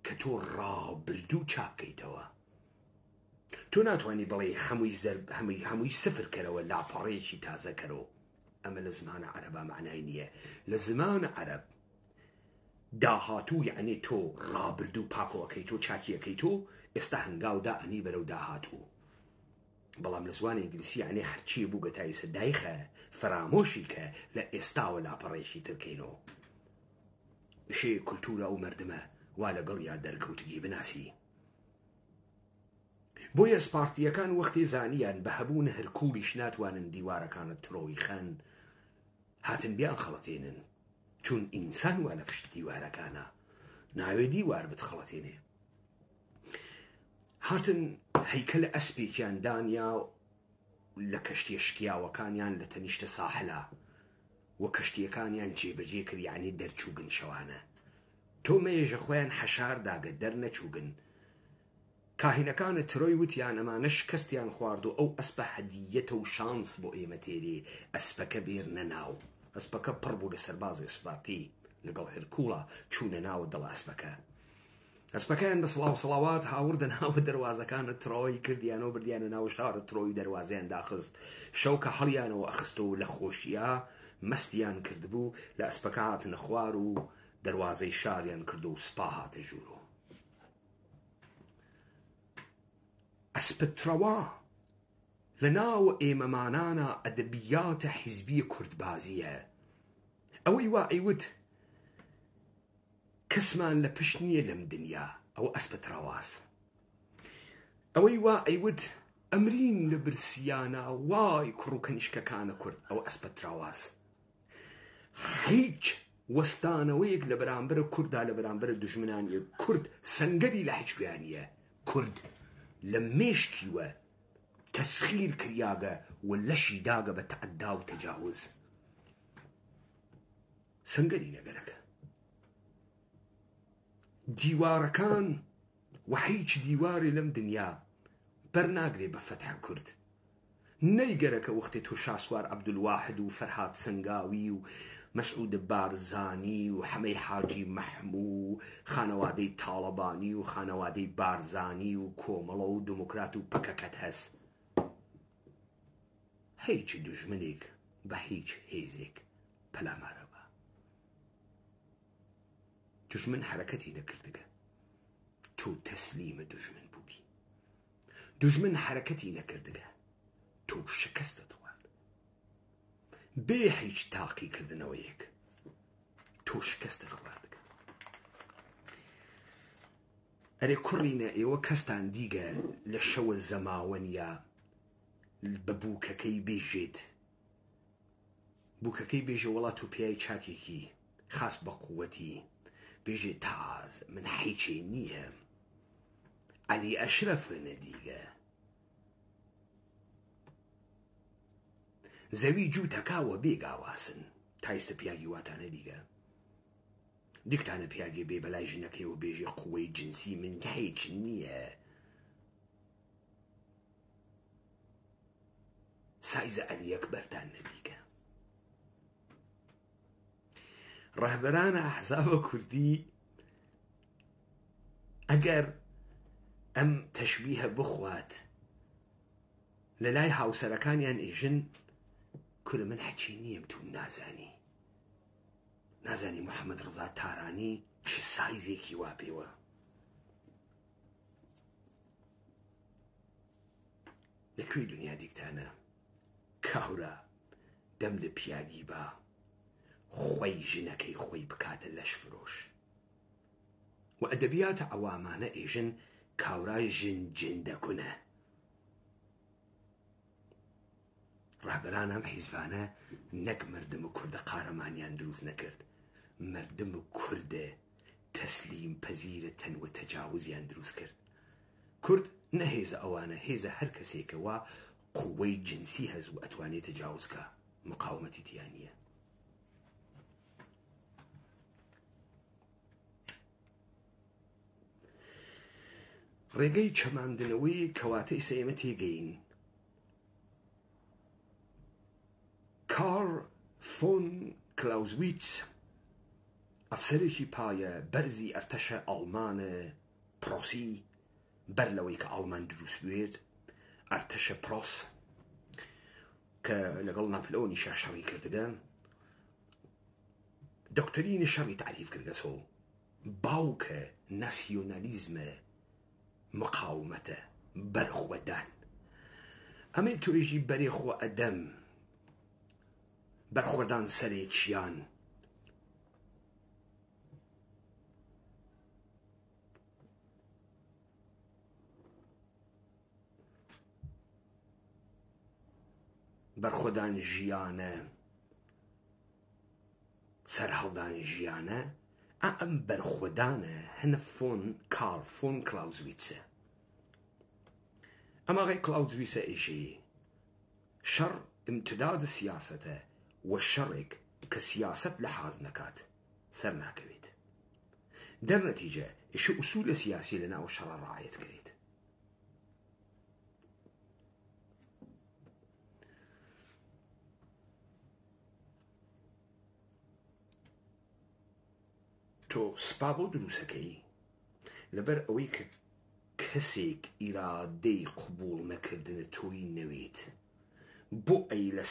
کە تۆ ڕابردوو چاکەیتەوە. تۆ ناتوانانی بڵێ هەمووی سفر کەرەوە لاپەڕەیەکی تازە کەرەوە. ئەمە لە زمانە عەرەبا معنای نییە. لە زمانە عەرەب داهاتوو یعنی تۆ ڕابردوو پاکۆەکەی تۆ چاکیەکەی تۆ ئێستا هەنگاودا ئەنی بەرەو داهاتوو. بەڵام لە زوانی ئینگلیسی یعنی هەرچیە بوو گەتایسە دایخە فەرامۆشی کە لە ئێستاوە لاپەڕێکی ترکەینەوە. بشێ کولتورە و مردمە وا لەگەڵ یا دەرکەوتگی بناسی. بۆیە سپارتیەکان وەختی زانیان بە هەبوون هەرکولیش ناتوانن دیوارەکانە ترۆی خەن، هاتن بیان خەڵەتێنن، چون ئینسان وا لە پشت دیوارەکانە ناوێ دیوار بتخەڵەتێنێ. هاتن هەیکەلە ئەسپێکیان دانیا لە کەشتیە شکیاوەکانیان لە تەنیشتە ساحلە و کەشتیەکانیان جێبەجێ کرد یعنی دەرچووگن شەوانە. تۆ مێژە خۆیان حەشار داگە دەرنەچووگن. کاهینەکانە ترۆی وتیان ئەمانە شکەستیان خوارد و ئەو ئەسپە هەدیەتە و شانس بۆ ئێمە تێرێ. ئەسپەکە بێرنە ناو، ئەسپەکە پڕ بوو لە سەربازی سپارتی لەگەڵ هێرکوڵە چوونە ناوە دڵ ئەسپەکە. ئەسپەکەیان بە سڵاو سڵاوات هاوردە ناوە دەروازەکانە ترۆی کردیانەوە بردیانە ناو شارە ترۆی دەروازیان داخست. شەو کە هەڵیانەوە ئەخستەوە لە خۆشیە مەستیان کردبوو لە ئەسپەکە هاتنە خوار و دەروازەی شاریان کردو و سپا هاتە ژوورۆ. ئەسپترەوە لە ناوە ئێمەمانانە ئەدەبیاتە حیزبیە کوردبازیە. ئەوەی وا ئەیوت کەسمان لە پشت نییە لەم دنیا، ئەوە ئەسپترەواس. ئەوەی وا ئەیوت ئەمرین لە برسیانە وای کوڕ و کەنیشکەکانە کورد، ئەوە ئەسپترەواس. هیچ وەستانەوەیەک لە بەرامبەر کووردا لە بەرامبەر دژمنانی کورد سەنگەری لە هیچکویانیە کورد لە مێشکیوە تەسخیر کریاگە و لەشی داگە بە تەعەدا و تەجاوز سەنگەری نەگەرەکە دیوارەکان و هیچ دیواری لەم دنیا بەرناگرێ بە فەتح کورد نەیگەرەکە وەختی تۆ شاسوار عەبدولواحد و فەرهاد سەنگاوی و مەسعود بارزانی و حەمەی حاجی مەحموو و خانەوادەی تاڵەبانی و خانەوادەی بارزانی و کۆمەڵە و دموکرات و پەکەکەت هەست هیچ دژمنێک بە هیچ هێزێک پەلامارە بە دژمن حرەکەتی نەکردگە تۆ تەسلیمە دژمن بووبی دژمن حرەکەتی نەکردگە تۆ شکستت خوارد بێ هیچ تاقیکردنەوەیەک تۆ شکستت خواردگە ئەرێ کوڕینە ئێوە کەستان دیگە لە شەوە زەماوەنیا بە بووکەکەی بێژێت بووکەکەی بێژە وڵات و پیای چاکێکی خاس بە قووەتی بێژێ تاز من هیچێ نییە عەلی ئەشرەفنە دیگە زەوی جوو تەکاوە بێگاواسن تایستە پیاگی واتانە دیگە دیکتانە پیاگێ بێ بەلای ژنەکەی و بێژێ قووەی جنسی من هیچ نییە سایزە ئەلیەک بەردان نەدیگە ڕەهبەرانە ئەحزابە کوردی ئەگەر ئەم تەشبیهە بخوات لە لای هاوسەرەکانیان ئێژن کورە من حەچی نییەم تو نازانی محەممەد ڕزا تارانی چ سایزێکی وا پێوە لەکوێی دنیا دیکتانە کاورە دەم لە پیاگی بە خۆی ژنەکەی خۆی بکاتە لەش فرۆش و ئەدەبیاتە ئەوامانە ئێژن کاورای ژن جندەکونە ڕابەران ئەم حیزبانە نەک مردم و کوردە قارەمانیان دروست نەکرد مردم و کوردە تەسلیم پەزیرە تەنوە تەجاوزیان دروست کرد کورد نەهێزە ئەوانە هێزە هەر کەسێکەوە قووەی جنسی هەز و ئەتوانێت تەجاوزکە مقاومەتی تیانیە ڕێگەی چەماندنەوەی کەواتەی سەیمە تێگەین کارل فۆن کلاوزویتس ئەفسەرێکی پایە بەرزی ئەرتەشە ئەڵمانە پرۆسی بەر لەوەی کە ئەڵمان دروست بوێت ئەرتەشە پرۆس کە لەگەڵ ناپلۆنی شەڕی کردگە دۆکتۆرینی شەڕی تعریف کردگەسۆ باوکە ناسیۆنالیزمە مقاومەتە بەرخوەدان ئەمەی توێژی بەرێخۆ ئەدەم بەرخوەدان سەرێکیان بەرخۆدان ژیانە سەرهەڵدان ژیانە ئەم بەرخۆدانە هەنە کارل فۆن کلاوزویتسە ئەمە غەی کلاوزویتسە ئێژێ شەڕ امتداد سیاسەتە و شەڕێک کە سیاسەت لە حاز نەکات سەر ناکەوێت دەرنەتیجە ئێشە ئوسولە سیاسی لە ناو شەڕە ڕعایەت کرێت تۆ سپا بۆ دروستەکەی لەبەر ئەوەی کە کەسێک ئیرادەی قبوڵ نەکردنە تۆی نەوێت بۆ ئەی لە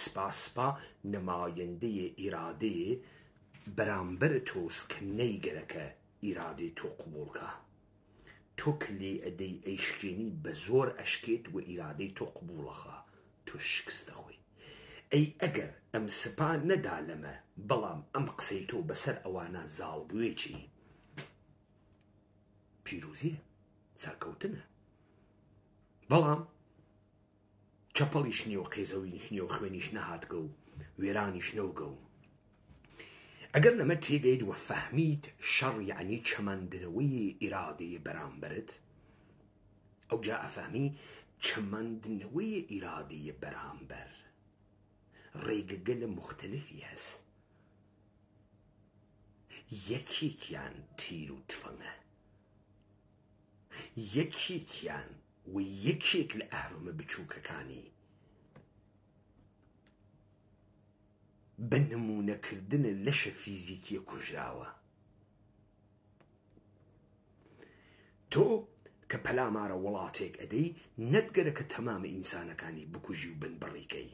سپا نەمایەندەیە ئیرادەیە بەرامبەر تۆس کە نەیگەرەکە ئیرادەی تۆ قبوڵکە تۆ کلێ ئەدەی ئەیشکێنی بە زۆر ئەشکێت و ئیرادەی تۆ قبوڵەخە تۆ شکستە خۆی ئەی ئەگەر ئەم سپا نەدا لەمە بەڵام ئەم قسەی تۆ بەسەر ئەوانە زاڵ بوێکی پیرۆزیە سەرکەوتنە بەڵام چەپەڵیش نییە و قێزەویش نییە و خوێنیش نەهاتگە و وێرانیش نەوگە و ئەگەر لەمە تێگەیت و فەهمیت شەڕ یعنی چەمەندنەوەی ئیرادەی بەرامبەرت، ئەوجا ئەفەهمی چەمەندنەوەی ئیرادەی بەرامبەر ڕێگەگەلە مختلفی هەست. یەکێکیان تیر و تفەنگە، یەکێکیان و یەکێک لە ئەهرۆمە بچووکەکانی بە نمونەکردنە لەشە فیزیکیە کوژراوە. تۆ کە پەلامارە وڵاتێک ئەدەی نەتگەرە کە تەمامە ئینسانەکانی بکوژی و بن بڕیکەی.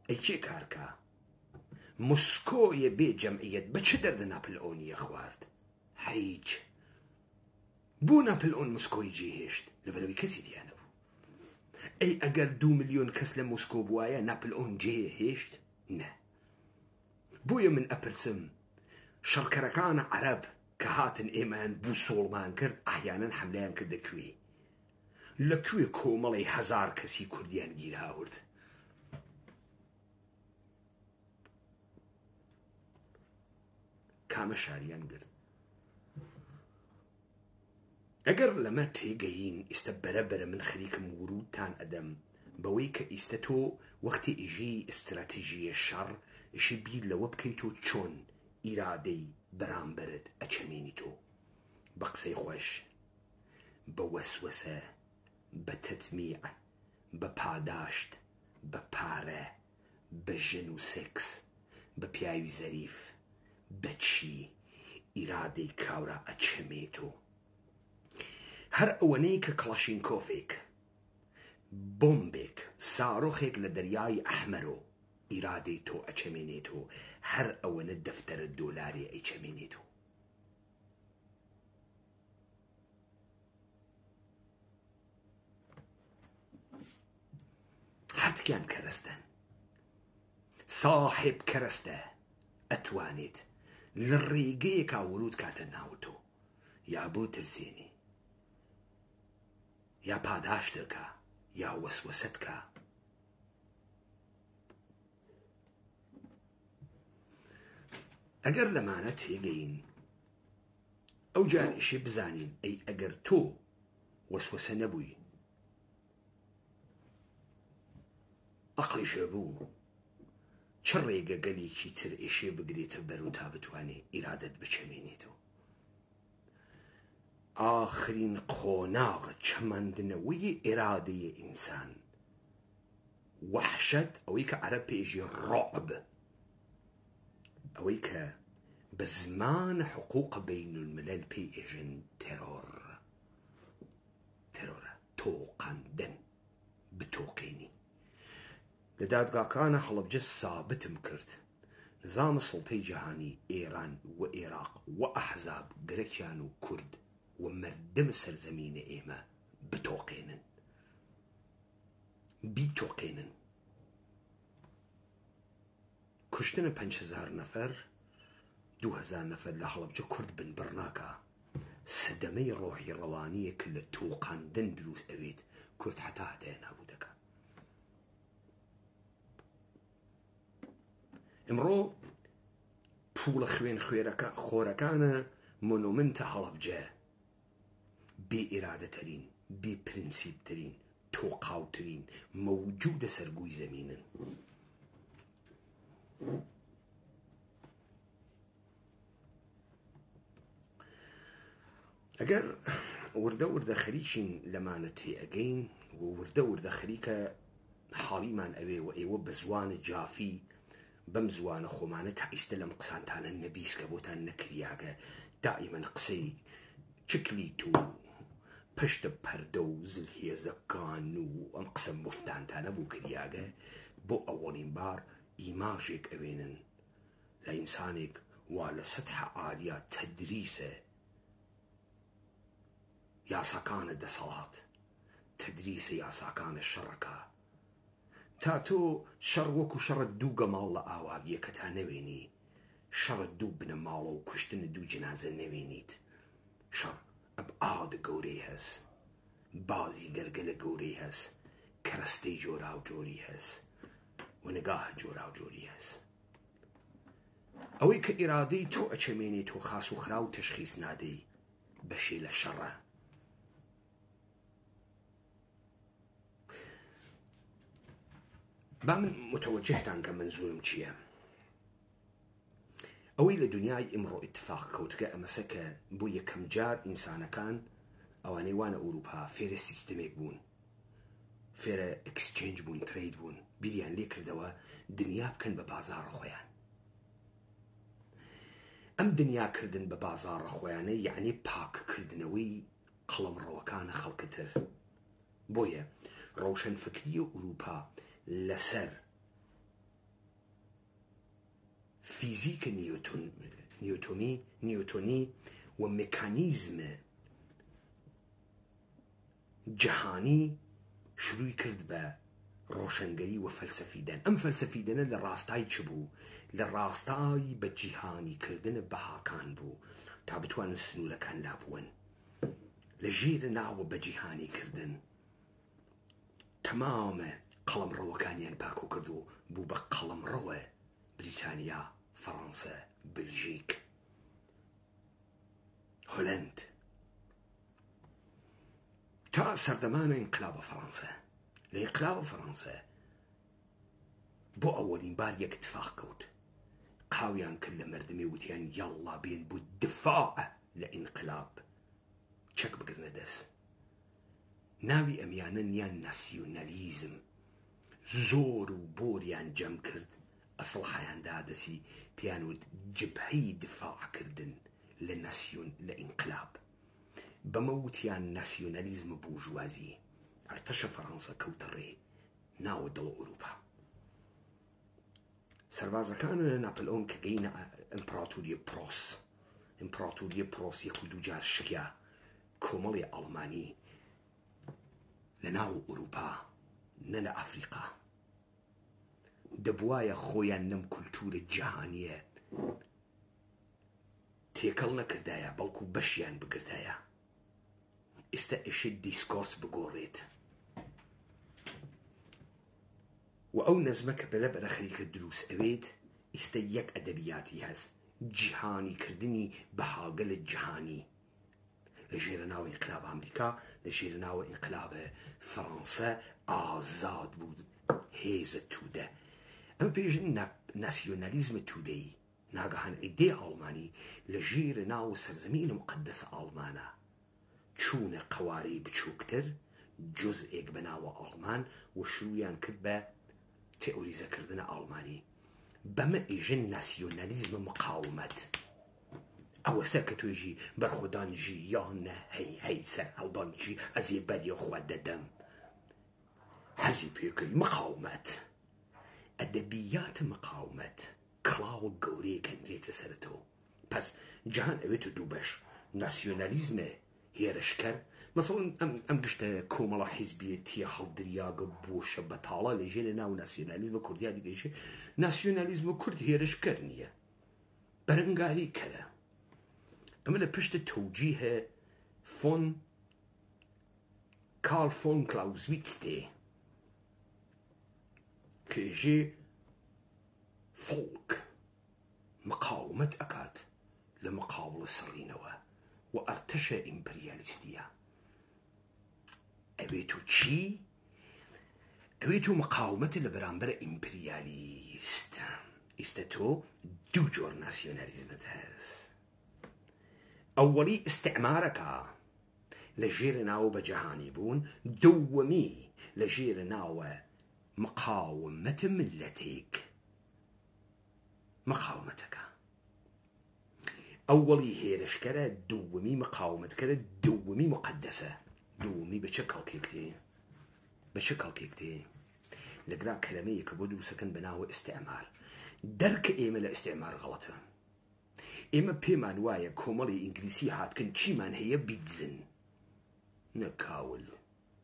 ئەی کێ کارکە؟ مسکۆیە بێ جەمعیەت بە چ دەردە ناپلئۆنیە خوارد؟ هیچ. بۆ ناپلئۆن مسکۆی جێهێشت لەبەرەوەی کەسی دیانە بوو. ئەی ئەگەر 2 ملیۆن کەس لە مسکۆ بوایە ناپلئۆن جێهێشت؟ نە. بۆیە من ئەپرسم شەڕکەرەکانە عەرەب کە هاتن ئێمەیان بوو سۆڵمان کرد ئەحیانەن حەملەیان کردە کوێ؟ لەکوێ کۆمەڵی 1000 کەسی کوردیان گیر هاورد؟ کامە شاریان گرت؟ ئەگەر لەمە تێگەین ئێستا بەرەبەرە من خەریکم ورودتان ئەدەم بەوەی کە ئێستا تۆ وەختی ئیژی ئستراتیژیە شەڕ ئیشی بیر لەوە بکەیت و چۆن ئیرادەی بەرامبەرت ئەچەمێنی تۆ بە قسەی خۆش، بە وەسوەسە، بە تەتمیع، بە پاداشت، بە پارە، بە ژن و سێکس، بە پیاوی زەریف، بە چی ئیرادەی کاورە ئەچەمێتۆ. هەر ئەوەنەی کە کڵاشینکۆفێک، بۆمبێک، سارۆخێک لە دەریای ئەحمەرۆ ئیرادەی تۆ ئەچەمێنێتۆ، هەر ئەوەنە دەفتەرە دۆلاری ئەیچەمێنێتۆ. هەتکیان کەرەستەن، ساحێب کەرەستە ئەتوانێت لە ڕێگەیەکا ورود کاتە ناو تۆ، یا بۆ ترسێنی، یا پاداشتەکە، یا وەسوەسەتکە. ئەگەر لەمانە تێگەین ئەو جانیشی بزانین ئەی ئەگەر تۆ وەسوەسە نەبووی، ئەقلیشە بوو، چ ڕێگە گەلێکی تر ئێشێ بگرێتە بەرەو تا بتوانێ ئیرادەت بچەمێنێتەوە. ئاخرین قۆناغ چەمەندنەوەی ئێرادەیە ئینسان وەحشەت، ئەوەی کە عەرەب پێژی ڕۆعب، ئەوەی کە بە زمان حقوق بین الملل پێی ئێژن تێرۆرە. تۆقاندن، بتۆقێنی. لە دادگاکانە هەڵەبجە سابتم کرد نظامە سڵتەی جیهانی ئێران و عێراق و ئەحزاب گەرەکیان و کورد و مردم سەرزەمینە ئێمە بتۆقێنن، بیتۆقێنن. کوشتنە 5000 نەفەر، 2000 نەفەر لە هەڵەبجە کورد بن بڕناکە. سەدەمەی ڕۆحی ڕەوانیە کە لە تۆقاندن دروست ئەوێت کورد حتا هەتایە نابوو دەکات. ئەمڕۆ پوڵە خوێن خۆرەکانە مۆنومنتە هەڵەبجە بێ ئێرادەتەرین، بێ پرینسیبترین، تۆقاوترین مەوجودە سەرگووی زەمینن. ئەگەر وردە وردە خەریکین لەمانە تێئەگەین و وردە وردە خەریکە حاڵیمان ئەوێ و ئێوە بە زوانە جافی بەم زوانە خۆمانە تا ئیستە لەم قسانتانە نەبیست کە بۆتان نەکریاگە دائیمەن قسەی چکلیت و پشتە پەردە و زلهێزەکان و ئەم قسە مفتانتانە بوو کریاگە بۆ ئەوەڵین بار ئیماژێک ئەوێنن لە ئینسانێک وا لە سەتحە عالیا تەدریسە یاساکانە دەسەڵات، تەدریسە یاساکانە شەڕەکە. تا تۆ شەڕ وەکو شەڕە دوو گەماڵ لە ئاواگیە کە تا نەوێنی، شەڕە دوو بنە ماڵە و کوشتنە دوو جنازە نەوێنیت. شەڕ ئەبعاد گەورەی هەست، بازی گەرگەلە گەورەی هەست، کەرەستەی جۆرا و جۆری هەست و نگاهە جۆرا و جۆری هەست. ئەوەی کە ئیرادەی تۆ ئەچەمێنێت تۆ خاس و خرا و تەشخیص نادەی بەشێ لە شەڕە. با من متوجهتان کە منزورم چییە؟ ئەوەی لە دنیای ئمڕۆ ئیتفاق کەوتکە ئەمەسە کە بۆ یەکەم جار ئینسانەکان ئەوانەی وانە ئوروپا فێرە سیستمێک بوون، فێرە ئەکسچێنج بوون، ترید بوون، بیریان لێ کردەوە دنیا بکەن بە بازاڕ خۆیان. ئەم دنیاکردن بە بازاڕە خۆیانە یعنی پاککردنەوەی قەڵەمڕەوەکانە خەڵکتر. بۆیە ڕۆشنفکری ئوروپا لەسەر فیزیکە نیوتۆنی و مێکانیزمە جەهانی شروعی کرد بە ڕۆشنگەری و فەلسەفیدەن. ئەم فەلسەفیدەنە لە ڕاستای چ بوو؟ لە ڕاستای بە جیهانیکردنە بەهاکان بوو تا بتوانن سنوورەکان لابوون. لە ژێرە ناوە بە جیهانیکردن تەمامە قەڵەمڕەوەکانیان پاکۆ کرد و بوو بە قەڵەمڕەوە بریتانیا، فەڕەنسا، بلژیک، هۆلەند تا سەردەمانە ئینقلابە فەڕەنسا. لە ئینقلابە فەڕەنسا بۆ ئەوەلین بار یەک اتفاق کەوت، قاویان کرد لە مردمی وتیان یاڵڵا بێن بۆ دفاع لە ئینقلاب، چەک بگرنە دەست. ناوی ئەمیانە نیان ناسیۆنەلیزم، زۆر و بۆریان جەم کرد، ئەسڵ حیاندا دەسی پیانوت جبهەی دفاعکردن لە ئینقلاب. بەمە وتیان ناسیۆنەلیزمە بورژوازی. ئەرتەشە فەڕەنسا کەوتە ڕێ ناوە دڵ ئوروپا. سەربازەکانە ناپلئۆن کە گەینە ئیمپراتۆریە پرۆس یەک و دوو جار شکیا کۆمەڵی ئەڵمانی لە ناو ئوروپا نە لە ئەفریقا. دەبوایە خۆیان لەم کولتورە جیهانیە تێکەڵ نەکردایە، بەڵکو بەشیان بگرتایە. ئێستا ئێشێ دیسکۆرس بگۆڕێت و ئەو نەزمە کە بەرە خەریکە دروست ئەوێت ئێستا یەک ئەدەبیاتی هەست، جیهانیکردنی بەهاگە لە جیهانی. لە ژێرە ناوە ئینقلاب ئەمریکا، لە ژێرە ناوە ئینقلاب فەڕەنسا ئازاد بوو هێزە توودە. ئەمە پێژن ناسیۆنالیزمە توودەی ناگەهان عیدێ ئاڵمانی لە ژێرە ناو سەرزەمینە مقەدەسە ئاڵمانە چوونە قەوارەی بچووکتر جزئێک بە ناوە ئاڵمان و شروعیان کرد بە تێئۆریزەکردنە ئاڵمانی. بەمە ئێژن ناسیۆنالیزمە مقاومەت. ئەوە سەر کە توێژی بەرخۆدانژی یانە هەی سەر هەڵدانجی ئەزێ بەریە خوا دەدەم حەزی پێکەی مقاومەت. ئەدەبیاتە مقاومەت کڵاوە گەورەیە کەندرێتە سەرەتەوە. پس جەهان ئەوێتە دوو بەش، ناسیۆنالیزمە هێرشکەر، مەسەڵەن ئەم گشتە کۆمەڵە حیزبیەتیە هەڵدریاگە بۆشە بەتاڵە لە ژێنە ناو ناسیۆنالیزمە کوردیا دیگەیشە. ناسیۆنالیزمە کورد هێرشکەر نییە، بەرەنگاری کەرە. ئەمە لە پشتە تەوجیهە کارل فۆن کلاوزویتس تێ کێژێ فۆڵک مقاومەت ئەکات لە مقاوڵە سڕینەوە و ئەرتەشە ئیمپریالیستیە. ئەوێت و چی؟ ئەوێت و مقاومەتە لە بەرامبەرە ئیمپریالیست. ئێستا تۆ دوو جۆر ناسیۆنالیزمت هەست. ئەوەڵی ئستعمارەکە لە ژێرە ناوە بە جەهانی بوون، دووەمی لە ژێرە ناوە مقاومەتە ملەتێک مقاومەتەکە. ئەوەڵی هێرشکەرە، دووەمی مقاومەتکەرە، دووەمی مقەدەسە. دووەمی بە چه کەڵکێکتێ؟ لەگرا کەلەمەیە کە بۆ دروستەکەن بە ناوە ئستعمار. دەرکە ئێمە لە ئستعمار غەڵەتە. ئێمە پێمان وایە کۆمەڵی ئینگلیسی هاتکن چیمان هەیە بیدزن. نەکاول،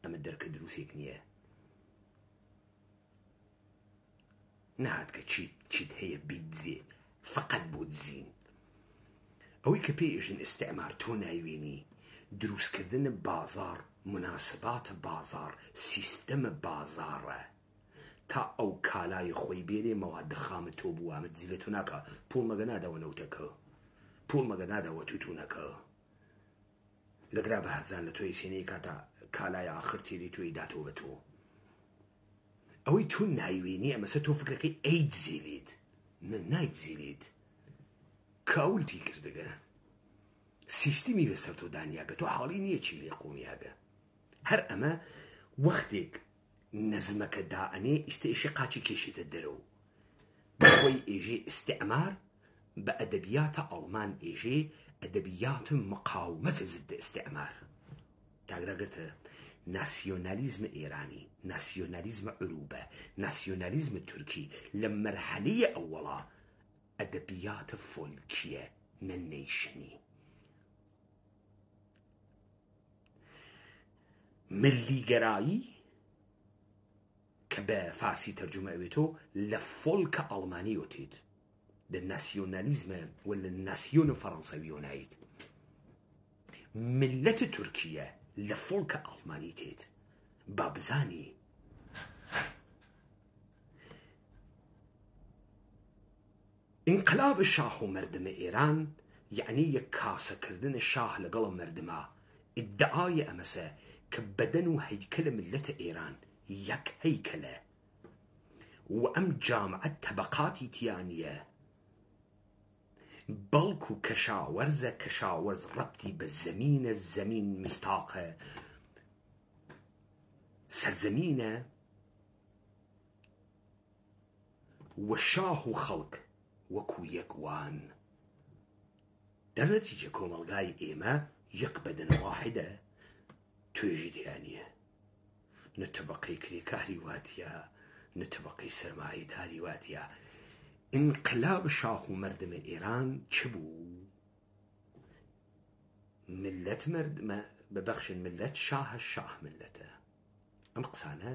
ئەمە دەرکە دروستێک نییە. نهات کە چیت هەیە بیدزێ، فقط بۆ دزین. ئەوەی کە پێئێژن ئستعمار تۆ نایوێنی دروستکردنە بازار، مناسباتە بازار، سیستەمە بازارە. تا ئەو کالای خۆی بێنێ مەواد خامە تۆ بووامە زیلە تۆ ناکە پوڵ مەگە نادەوە نەوتەکە پوڵ مەگە نادەوە توتونەکە لەگرا بە هەرزان لە تۆی سێنەی کاتە کالای ئاخر تێری تۆی داتۆ بە تۆ ئەوەی تۆ نایوێنی ئەمەسە تۆ فکرەکەی ئەیت زیلێت نایت زیلێت کاولتی کردگە سیستمی بەسەر تۆ دانیاگە تۆ حاڵی نییە چی لێ قومیاگە هەر ئەمە وەختێک نەزمەکە دائەنێ ئیسێشی قاچی کێشێتە دەرەوە بەخۆی ئێژێ ئستعمار بە ئەدەبیاتە ئەڵمان ئێژێ ئەدەبیات مقاومەتە ضد ئستعمار تاگراگرتە ناسیۆنالیزم ئێرانی ناسیۆنالیزم عروبە ناسیۆنالیزم تورکی لە مەرحەلەیە ئەووەڵا ئەدەبیاتە فۆلکیە نەنەیشنی ملیگەرایی کە بە فارسی تەرجمە ئەوێتۆ لە فۆلکە ئەڵمانی وتێت لە ناسیۆنالیزمە و لە ناسیۆنە فەڕەنسەوی نایت ملەتە تورکیە لە فۆلکە ئەڵمانی تێت با بزانی انقلاب شاه و مردمە ئێران یعنی یەک کاسەکردنە شاه لەگەڵە مردمە ئیدعای ئەمەسە کە بەدەن و هەیکەلە ملەتە ئێران یەک هەیکەلە و ئەم جامعە تەبەقاتی تیانیە بەڵکو کەشاوەرزە کەشاوەرز ڕەبتی بە زەمینە زەمین مستاقە سەرزەمینە و شاه و خەڵک وەکو یەکوان دەرنەتیجە کۆمەڵگای ئێمە یەک بەدەن واحدە توێژی تیانیە نە تەبەقەی کرێکاری واتیە نە تەبەقەی سەرمایەداری واتیە انقلاب شاه و مردمە ئێران چ بوو ملت مردمە ببەخشن ملت شاه ملەتە ئەم قسانە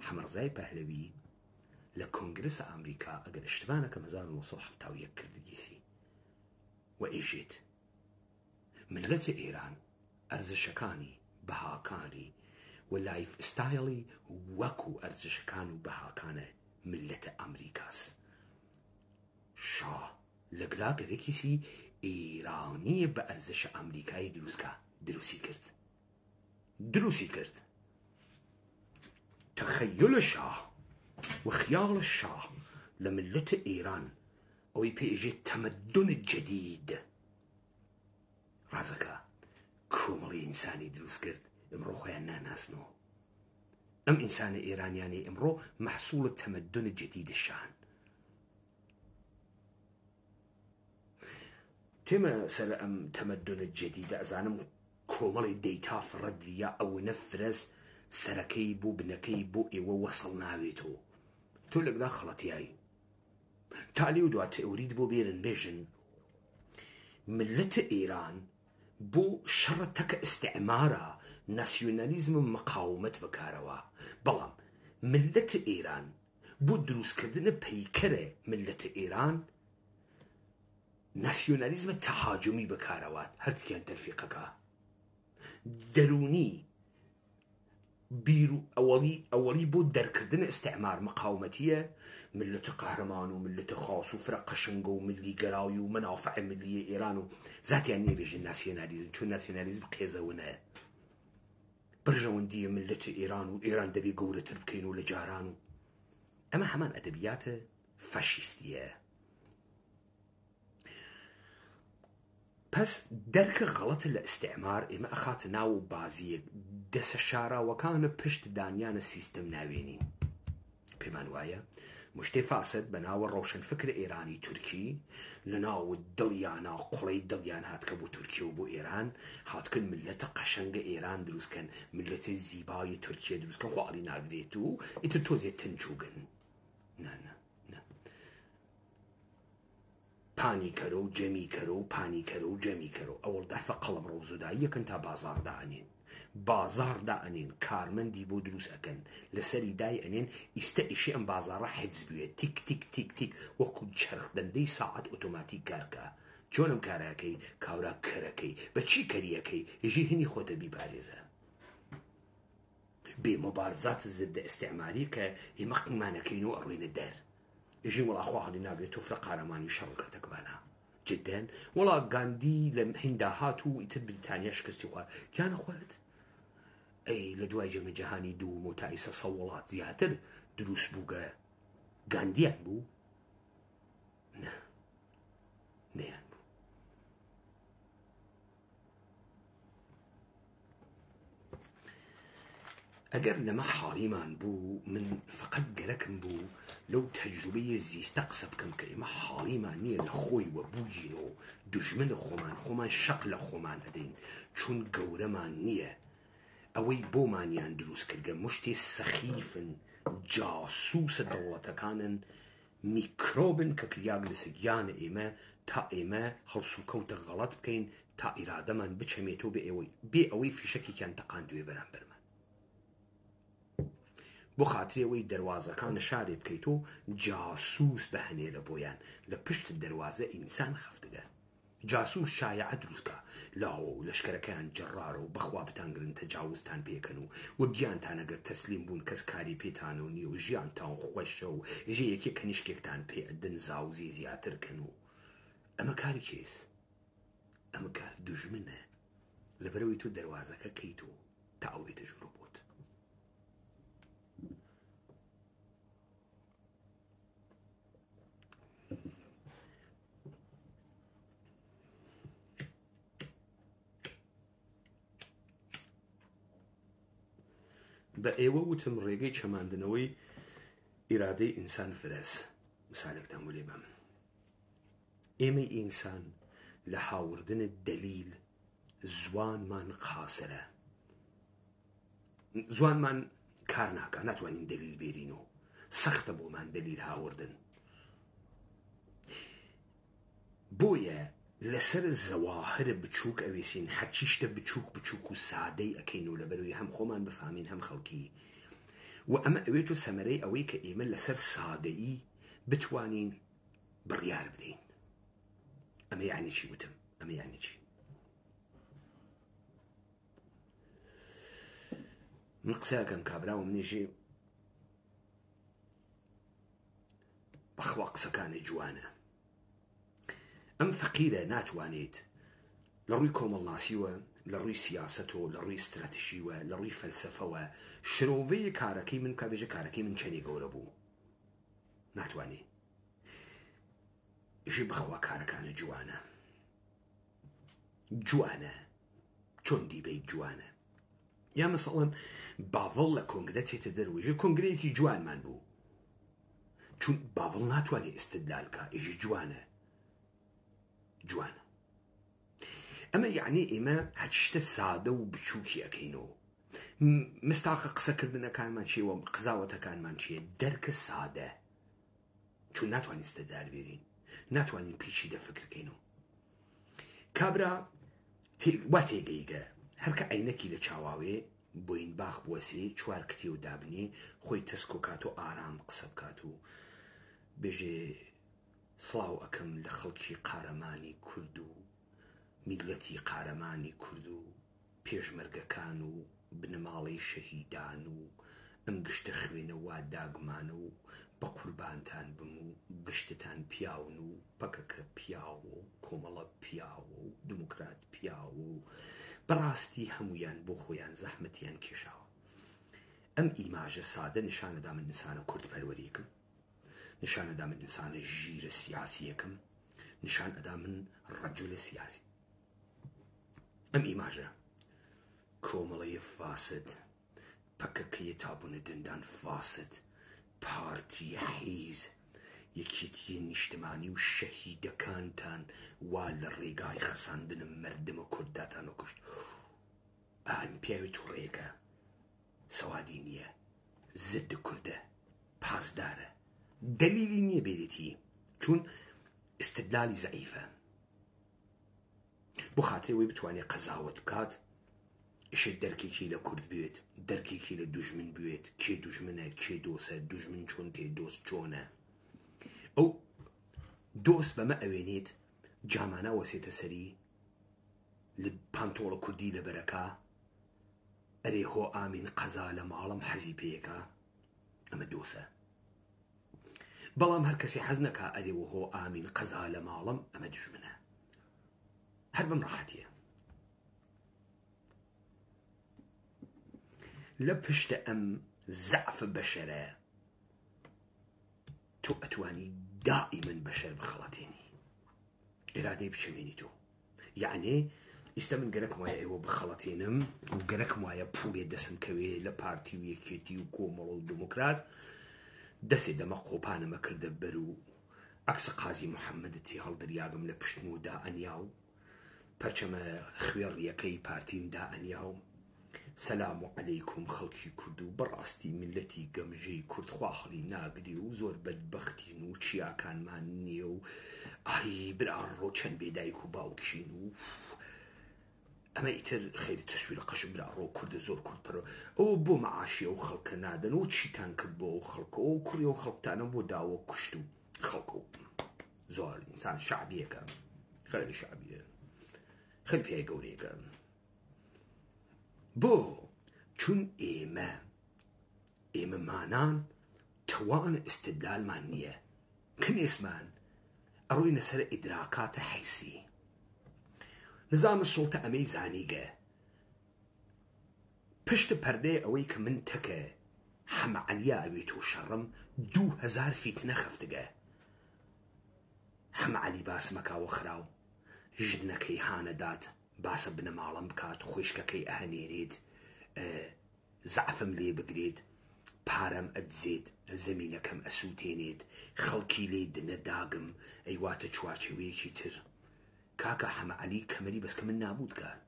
حەمەرزای پەهلەوی لە کۆنگرس ئەمریکا ئەگەر اشتباه 1970 کردگیسی و ئێژێت ملەتە ئێران ئەرزشەکانی بەهاکانی و لایف ستایلی وەکو ئەرزشەکان و بەهاکانە ملەتە ئەمریکاس شاه لەگلا گەرەکیسی ئێرانیە بە ئەرزشە ئەمریکایی دروسی کرد تخيل الشاه وخيال الشاه لملة إيران أو يبيجي التمدن الجديد رازكا كومري إنساني دروس كرت امرو خيانا ناسنو أم إنسان إيران يعني امرو محصول التمدن الجديد الشان تما سر أم تمدن الجديد أزانم كومري ديتا فردية أو نفرز سەرەکەی بۆ بنەکەی بۆ ئێوە وەسڵ ناوێتەوە تۆ لەگدا خەڵەتیایی تالی و دواتە ئەورید بۆ بێرن بێژن ملەتە ئێران بۆ شەڕە تەکە ئستعمارە ناسیۆنالیزم مقاومەت بەکارەوە بەڵام ملەتە ئێران بۆ دروستکردنە پەیکەرە ملەتە ئێران ناسیۆنالیزمە تەهاجمی بەکارەوات هەرتکیان تەرفیقەکە دەرونی بیرو ئەوەڵی بۆ دەرکردن ئستعمار مقاومەتیە ملەتە قەهرەمان و ملەتە خاص و فرە قەشنگە و ملی گەراوی و منافع ملیە ئێران و زاتیان نێبێژن ناسیۆنالیزم چون ناسیۆنالیزم قێزەونە بەرژەوەندیە ملەتە ئێران و ئێران دەبێ گەورەتر بکەین و لە جاران و ئەمە هەمان ئەدەبیاتە فەشیستیە پس دەرکە غەڵەتە لە ئستعمار ئێمە ئەخاتە ناو بازیەک دەسە شاراوەکانە پشت دانیانە سیستم ناوێنین پێمان وایە مشتێ فاسد بە ناوە ڕۆشنفکر ئێرانی تورکی لە ناو دڵیانە قوڵەی دڵیان هاتکە بۆ تورکیە و بۆ ئێران هاتکن ملەتە قەشەنگە ئێران دروستکەن ملەتی زیبای تورکیە دروستکەن خواڵی ناگرێت و ئیتر تۆزێ تنچووگن پانیکەرە و جەمیکەرە و پانیکەرە و جەمیکەرە و ئەوڵ دەفە قەڵم ڕۆزودایی یەکەن تا بازاڕدا ئەنێن بازاڕدا ئەنێن کارمەندی بۆ دروست ئەکەن لەسەری دای ئەنێن ئیستە ئیشی ئەم بازاڕە حیفز بوێت تیک تیک تیک تیک وەکو چرخدەندەی ساعەت ئۆتۆماتیک کارکە چۆنم کارەکەی کاورا کەرەکەی بە چی کەریەکەی ژی هەنی خۆتە بیپارێزە بمبارزات ضد استعماري كيمق ما نكينو أروين الدار يجي ولا أخوها لنابي تفرق على ماني شركتك بانا جدا ولا غاندي لم هندهاتو يتد بريطانيا شكستي خوار كان أخوات أي لدواي جمع جهاني دو متعيسة صولات زياتر دروس بوغا غانديان بو نيان بو أجر لما حارمان بو من فقد جركم بو لو تجربية زيستقصب كم كلمة حارمان نية لخوي وبوجينو دجمن خمان شقل خمان هدين چون جورمان نية أوي بومانيان دروس كرجا مشتي سخيفن جاسوس دولة كانن ميكروبن ككرياج لسجيان إيما تا إيما هلسو كوت غلط بكين تا إرادة من بتشميتو بأوي في شكل كان تقاندوي برامبر بۆ خاترێ ئەوەی دەواازەکانە شارێ بکەیتۆ جاسووس بەهەنێرە بۆیان لە پشت دەواازە ئینسان خەفتگە جاسووس شایعە دروستکە لاوە و لەشکەرەکەیان جەڕارە و بەخوا بتانگرن تەجاوزتان پێکەن و گیانتان ئەگەر تەسلیم بوون کەس کاری پێتانە و نییە و ژیانتان خۆشە و ژێ یەکێ کەنیشکێکتان پێ ئەدەن زاوزی زیاترکەن و ئەمە کاری کێس ئەمە کار دوژمنە لەبەرەوەی تۆ دەواازەکە کەیتۆ تا ئەو بێتە ژوور بۆت بە ئێوە وتم ڕێگەی چەماندنەوەی ئیرادەی ئینسان فرەس مثالێکتان بۆ لێ بەم ئێمەی ئینسان لە هاوردنە دەلیل زوانمان قاسرە زوانمان کار ناکە ناتوانین دەلیل بێرینەوە سەختە بۆمان دەلیل هاوردن بۆیە لەسەر زەواهرە بچووک ئەوێسین هەرچی شتە بچووک و سادەی ئەکەین و لەبەرەوەی هەم خۆمان بفامین هەم خەڵکی و ئەمە ئەوێت و سەمەرەی ئەوەی کە ئێمە لەسەر سادەیی بتوانین بڕیار بدەین ئەمە یعنی چی وتم ئەمە یعنی چی من قسەکەم کابرا و منیژی بەخوا قسەکانی جوانە ئەم فەقیرە ناتوانێت لە ڕووی کۆمەڵناسیوە لە ڕووی سیاسەتەوە لە ڕووی استراتیژیوە لە ڕووی فەلسەفەوە شرۆڤەیە کارەکەی من کابێژە کارەکەی من چەندێک گەورە بوو ناتوانێت ژێ بەخوا کارەکانە جوانە چۆن دیبەی جوانە یا مەسەڵەن باڤڵ لە کۆنگرە تێتە دەروێژە کۆنگرەیەکی جوانمان بوو چون باڤڵ ناتوانێت ئستدلال کە ئیژی جوانە ئەمە یعنی ئێمە هەچشتە سادە و بچووکی ئەەکەینەوە مستاقە قسەکردنەکانمان چیەوە قزاوەتەکانمان چیە دەرکە سادە چون ناتوانین ئستدلال بێرین ناتوانین پیچی دەفکرکەینەوە کابرا وا تێگەیگە هەرکە عینەکی لە چاواوێ بۆین باخ بوەسێ چوار کتی و دابنێ خۆی تەسک و کات و ئارام قسە بکات و بێژێ سڵاو ئەەکەم لە خەڵکی قارەمانی کورد و میلەتی قارەمانی کورد و پێشمەرگەکان و بنەماڵەی شەهیدان و ئەم گشتە خوێنە وا داگمانە و بە قوربانتان بم و گشتتان پیاون و پەکەکە پیاوە و کۆمەڵە پیاوە و دموکرات پیاوە و بەڕاستی هەمویان بۆ خۆیان زەحمەتیان کێشاوە ئەم ئیماژە سادە نیشانەدا من ئینسانە کورد پەروەریەکم نیشانەدا من ئینسانە ژیرە سیاسیەکەم نیشان ئەدا من ڕەجولە سیاسی ئەم ئیماژە کۆمەڵەیە فاسد پەکەکەیە تابوونە دندان فاسد پارتی حیز یەکێتیە نیشتمانی و شەهیدەکانتان وا لە ڕێگای خەساندنە مەردمە کورداتان و کوشت ئەم پیاوی تووڕێکە سەوادی نییە زد کوردە پاسدارە دلیلی نییە بێرێتی چون استدلالی زەعیفە بۆ خاترەوەی بتوانێت قەزاوت بکات ئیشە دەرکێکی لە کورد بوێت دەرکێکی لە دوژمن بوێت کێ دوژمنە کێ دۆسە دوژمن چۆن تێ دۆست چۆنە ئەو دۆست بەمە ئەوێنێت جامانە وەسێتە سەری لە پانتۆڵە کوردی لە بەرەکە ئەرێ هۆ ئامین قەزا لە ماڵم حەزی پێیەکە ئەمە دۆسە. بەڵام هەر کەسی حەز نەکا ئەرێ و هۆ ئامین قەزا لە ماڵم ئەمە دژمنە. هەر بەم ڕاحەتیە. لە پشتە ئەم زەعف بەشەرە تۆ ئەتوانی دائیمەن بەشەر بخەڵەتێنی، ئێرادەی بچەمێنی تۆ. یعنی ئیستا من گەرەکم وایە ئێوە بخەڵەتێنم و گەرەکم وایە پوڵێ دەسم کەوێ لە پارتی و یەکێتی و کۆمەڵ و دموکرات دەسێ دەمە قۆپانەمە کردە بەر و عەکسە قازی محەممەدتی هەڵدریاگم لە پشتم و دائەنیا و پەرچەمە خوێڕیەکەی پارتیم دائەنیا و سەلام عەلەیکوم خەڵکی کورد و بەڕاستی میلەتی گەمژەی کوردخوا هەڵی ناگری و زۆر بەدبەختین و چیاکانمان نییە و ئای براڕۆ چەند بێدایک و باوکشین و ئەمە ئیتر خەیری تەسویرە قەشم براڕۆ کوردە زۆر کورتپەرە ئەوە بۆ مەعاشیە و خەڵکە نادەن و چیتان کرد بۆ ئەو خەڵکە و کوڕی و خەڵکتانە بۆ داوە کوشت و خەڵکە و زۆر ئینسان شعبیەکە خەڵی شعبیە خەڵی پێی گەورەیەکە. بۆ چون ئێمە مانان توانە ئستدلالمان نییە، کنێسمان ئەڕۆینە سەر ئیدراکاتە حیسی. نظام سوڵتە ئەمەی زانیگە پشت پەردەی ئەوەی کە من تەکە حەمە عەلیە ئەوێت و شەڕم 2000 فیتنە خەفتگە. حەمە عەلی باسمەکاوە خراو ژنەکەی هانەدات باسە بنە ماڵم بکات، خوشکەکەی ئەهەنێرێت، زەعفم لێ بگرێت، پارەم ئەدزێت، زەمینەکەم ئەسووتێنێت، خەڵکی لێ دنە داگم، ئەیواتە چوارچێوەیەکی تر. کاکە حەمە عەلی کەمەری بەس کە من نابوود کات.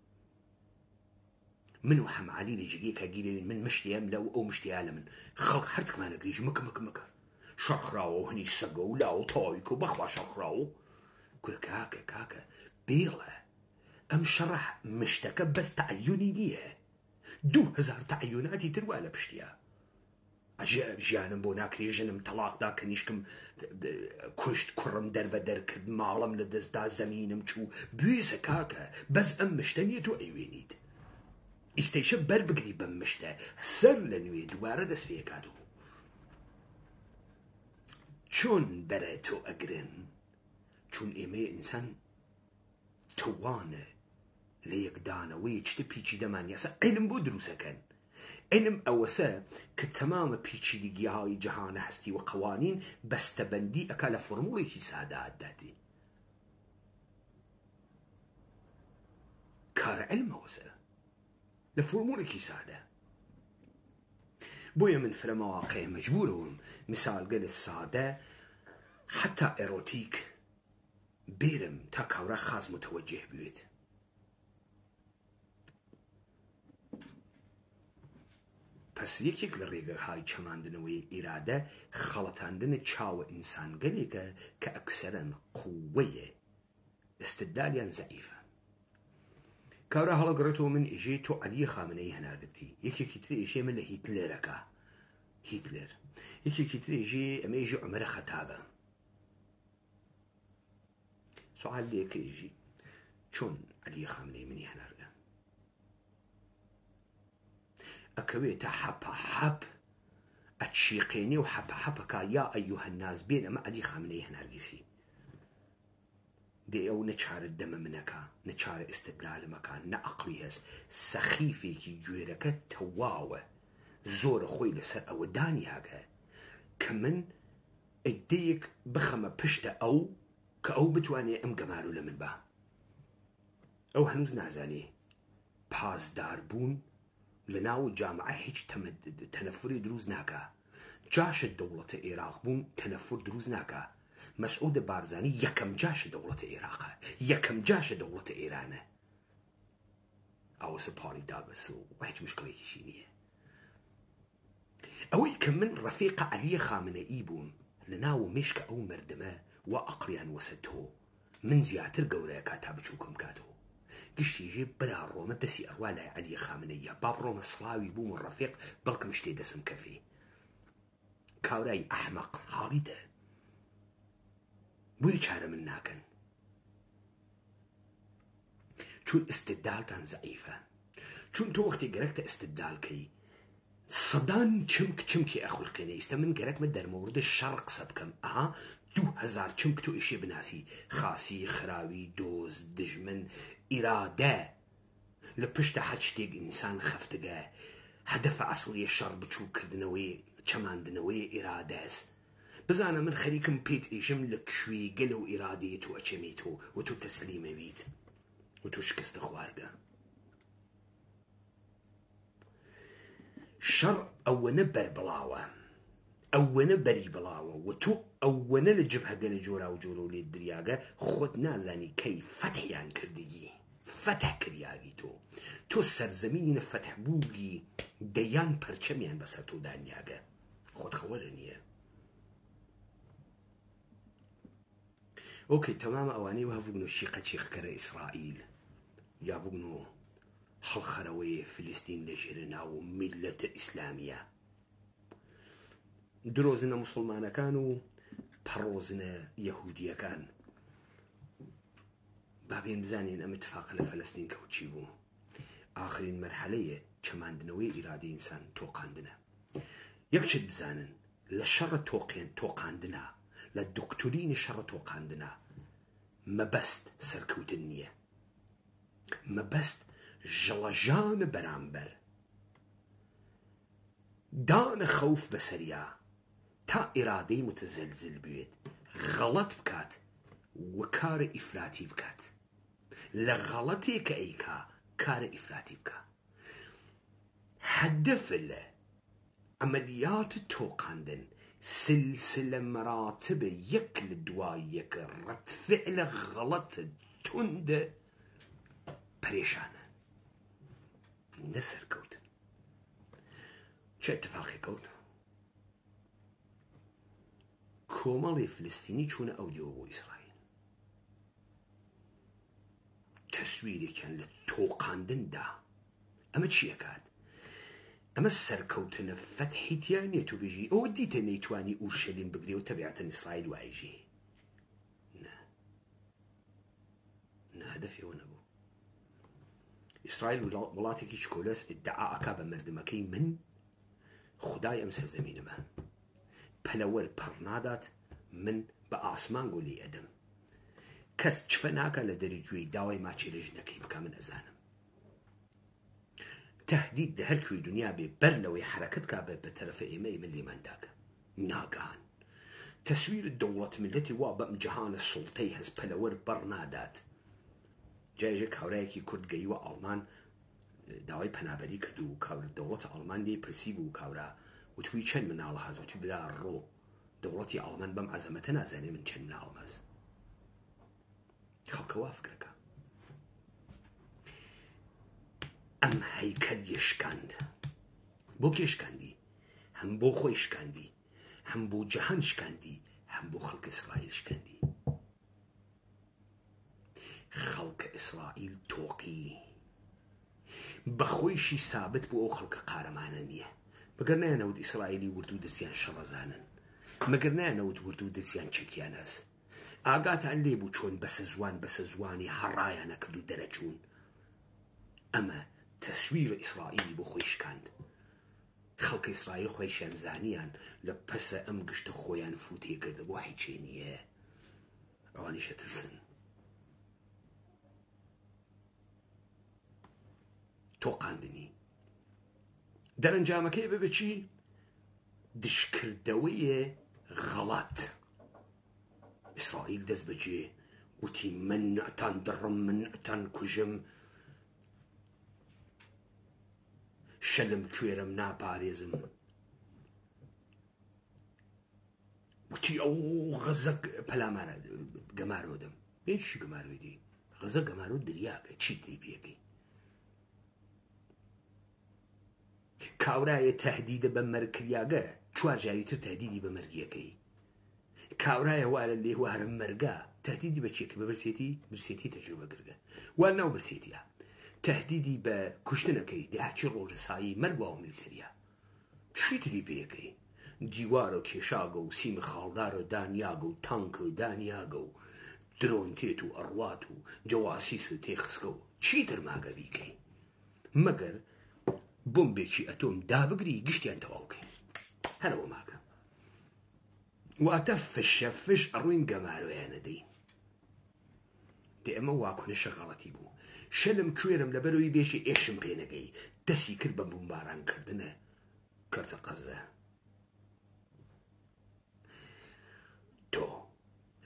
من و حەمە عەلی لە جگەیەکە گیرەوین، من مشتیم لەو ئەو مشتیا لە من، خەڵک هەر تکمانە گریژ مکە شەڕخراوە و هەنی سەگە و لاو تاویک و بەخوا شەڕخراوە. کورە کاکە بێڵە ئەم شەڕە مشتەکە بەس تەعەیونی نییە، 2000 تەعەیوناتی تر وا لە پشتیا. ئەژێ ژیانم بۆ ناکرێ، ژنم تەلاقدا، کەنیشکم کوشت، کوڕم دەربەدەر کرد، ماڵم لە دەستدا، زەمینم چوو. بوێسە کاکە بەس ئەم مشتە نیە تۆ ئەیوێنیت، ئیستەیشە بەربگری بەم مشتە سەر لە نوێ دووارە دەست پێکاتەوە. چۆن بەرە تۆ ئەگرن؟ چون ئێمە ئینسان توانە لە یەکدانەوەی چتە پیچی دەمان یاسا علم بۆ دروستەکەن. علم ئەوەسە کە تەمامە پیچیدگیهای جەهانە هەستی و قەوانین بەستەبەندی ئەکا لە فۆرموڵێکی سادە ئاداتی. کارە علم ئەوەسە لە فۆرموڵێکی سادە. بۆیە من فرە مەواقع مەجبورەوەم مثالگە لە سادە حتا ئێرۆتیک بێرم تا کاورا خاز متوەجه بوێت. پس یەکێک لە ڕێگەهای چەماندنەوەی ئیرادە خەڵەتاندنە چاوە ئینسان گەلێکە کە ئەکسەرەن قووەیە، ئستدلالیان زەعیفە. کاورا هەڵەگەڕێتەوە من ئێژێ تۆ عەلیە خامنەی هەناردەکتی، یەکێکی تر ئێژێ من لە هیتلێرەکە، هیتلێر، یەکێکی تر ئێژێ ئەمە ئێژێ عومەرە خەتابە. سوال لێکە ئێژی چۆن عەلیە خامنەی منی هەناردە؟ ئەکەوێتە حەپە حەپ ئەچیقێنێ و حەپە حەپەکە یا ئەیوهە الناس بێن ئەمە عەلی خامنەی هەنارگیسی. دێ ئەو نەچارە دەمە منەکە، نەچارە ئستدلالمەکە، نە عەقڵی هەست، سەخیفێکی گوێرەکە تەواوە، زۆرە خۆی لەسەر ئەوە دانیاگە کە من ئەدەیەک بخەمە پشتە ئەو کە ئەو بتوانێ ئەم گەمارو لە من بە. ئەو هەنووز نازانێ پازدار بوون لە ناو جامعە هیچ تەنەفوری دروست ناکە. جاشە دەوڵەتە عێراق بوون تەنەفور دروست ناکە. مەسعود بارزانی یەکەم جاشە دەوڵەتە عێراقە، یەکەم جاشە دەوڵەتە ئێرانە. ئەوەسە پاڵی دابەسە و هیچ مشکڵێکیشی نییە. ئەوەی کە من ڕەفیقە عەلیە خامنەئی بووم لە ناو مێشکە ئەو مردمە و عەقڵیان وەسە تۆ، من زیاتر گەورەیە کاتا بچووکم کاتەوە. گشتیژێ برا ڕۆمە دەسی ئەڕوا لای عەلیە خامنەیە، با بڕۆمە سڵاوی بووم و ڕەفیق بەڵکم شتێ دەسم کەفێ. کاورای ئەحمەق حاڵیدە، بۆیە چارە من ناکەن؟ چون ئستدلالتان زەعیفە، چون تۆ وەختی گەرەکتە ئەستدالکەی سەدان چمکی ئەخولقێنە ئیستا من گەرەکمە دەرمەوردە شەڕ قسە بکەم 2000 چمک تۆ ئیشێ بناسی خاسی خراوی دۆز دژمن ئیرادە لە پشتە هەر شتێک ئینسان خەفتگە هەدەفە ئەسڵیە شەڕ بچووکردنەوەی چەماندنەوەی ئیرادەست بزانە من خەریکم پێت ئێژم لە کوێی گەلە و ئیرادەیە تۆ ئەچەمیتەوە و تۆ تەسلیمەویت و تۆ شکستە خواردە شەڕ ئەوەنە بەربڵاوە ئەوەنە بەری بڵاوە و تۆ ئەوەنە لە جبهەگە لە جۆرا و جۆرە و لێ دریاگە خۆت نازانی کەی فەتحیان کردگی فتح کریاگی تۆ سەرزەمینە فەتح بووگی دەیان پەرچەمیان بەسەر تۆ دانیاگە خۆت خەوەرە نییە ئۆکەی تەمامە ئەوانەی وا بوون و شیقە چیقکەرە ئیسرائیل یا بوون و هەڵخەرەوەی فلستین لەژێرە ناو میلەتە ئیسلامیە درۆزنە موسڵمانەکان و پەڕۆزنە یەهودیەکان بابێن بزانین ئەمە اتفاق لە فەلەستین کەوتچی بوو ئاخرین مەرحەلەیە چەماندنەوەی ئیرادەی ئینسان تۆقاندنە یەکچت بزانن لە شەڕە تۆقاندنە لە دکتۆرینی شەڕە تۆقاندنە مەبەست سەرکەوتن نییە مەبەست ژەڵەژانە بەرامبەر دانە خەوف بەسەریا تا ئیرادەی متزەلزل بوێت غەڵەت بکات و کارە ئیفراتی بکات لە غەڵەتێک کە ئەیکا کارە ئیفراتی بکە هەدەفە لە عملیات تۆقاندن سلسلە مەراتبە یەک لە دوای یەکە ڕەتفعلە غەڵەتە توندە پەرێشانە نەسەرکەوتن چه اتفاقی کەوت کۆمەڵی فلستینی چوونە ئەو دیوە بۆ ئیسرائیل تەسویرێکیان لە تۆقاندندا ئەمە چیەکات ئەمە سەرکەوتنە فەتحیتیان نیە تۆ بێژی ئەوە دیتە نەیتوانی ئورشەلیم بگرێ و تەبیعەتەن ئیسرائیل وایژی نه هەدەفێەوە نەبوو ئیسرائیل وڵاتێکی چکۆلەس ئیدعا ئەکا بە مردمەکەی من خودای ئەم سەرزەمینەمە پەلەوەر پەڕ نادات من بە ئاسمان گۆلی ئەدەم کەس چفە ناکە لە دەریگوێی داوای ماچی لە ژنەکەی بکە من ئەزانم تهدید لە هەر کوێی دنیا بێ بەر لەوەی حرەکەت کا بە تەرەفە ئێمە من لێمانداکە ناگەهان تەسویر دەوڵەت ملەتی وا بەم جەهانە سوڵتەی هەست پەلەوەر بەڕ نادات جایژێک هاورایەکی کورد گەیوە ئەڵمان داوای پەنابەری کرد و کاورە دەوڵەتە ئەڵمان لێی پرسی بوو کاورە وتوی چەند مناڵە هەز وتوی بدا ڕۆ دەوڵەتی ئەڵمان بەم عەزەمەتە نازانێ من چەند مناڵم هەز خەڵکە وا فکرەکە ئەم هەیکەل یشکاند بۆ کێ شکاندی هەم بۆ خۆی شکاندی هەم بۆ جەهان شکاندی هەم بۆ خەڵکە ئیسرائیل شکاندی خەڵکە ئیسرائیل تۆقی بەخۆیشی سابت بۆ ئەو خەڵکە قارەمانە نییە مەگەر نایەنەوت ئیسرائیلی ورد و دەستیان شەڕەزانن مەگەر نایەنەوت ورد و دەستیان چەکیان هەست ئاگاتان لێ بوو چۆن بەسە زوانی هەڕایانە کرد و دەرەچوون ئەمە تەسویرە ئیسرائیلی بۆ خۆی شکاند خەڵکە ئیسرائیل خۆیشیان زانیان لە پەسە ئەم گشتە خۆیان فوتێ کردە بۆ هیچێ نییە ئەوانیشە ترسن تۆقاندنی دەرەنجامەکەی ببێ چی دشکردەوەیە غەڵات ئیسرائیل دەست بەجێ وتی من ئەتان دڕم من ئەتان کوژم شەلم کوێرم ناپارێزم وتی ئەو غەزە پەلامارە گەمارۆدەم بێچی گەمارۆیدی غەزە گەمارۆ دریاکە چی تی پێکەی کاورایە تهدیدە بە مەرکریاگە چوار جاریتر تهدیدی بە مەرگیەکەی کاورایە وا لە لێوارە مەرگا تهدیدی بە چیەکە بە برسێتی تەجروبە گرگە وا ناو برسێتیە تهدیدی بە کوشتنەکەی داهاچی ڕۆژە سایی مەرگواوە ملیسەریە چیتری پێەکەی دیوارە و کێشاگە و سیمە خاڵدارە دانیاگە و تانکە و دانیاگە و درۆن تێت و ئەڕوات و جەواسیس و تێخسکە و چیتر ماگە بیکەی مەگەر بۆمبێکی ئەتۆم دابگری گشتیان تەواوکەین هەرەوە ماکە واتە فشە فش ئەڕووین گەمارۆیانە دەین دێ ئەمە واکوونشە غەڵەتی بوو شەلم کوێرم لەبەرەوەی بێژی ئێشم پێنەگەی دەستی کرد بە بمبارانکردنە کەرتە قەزە تۆ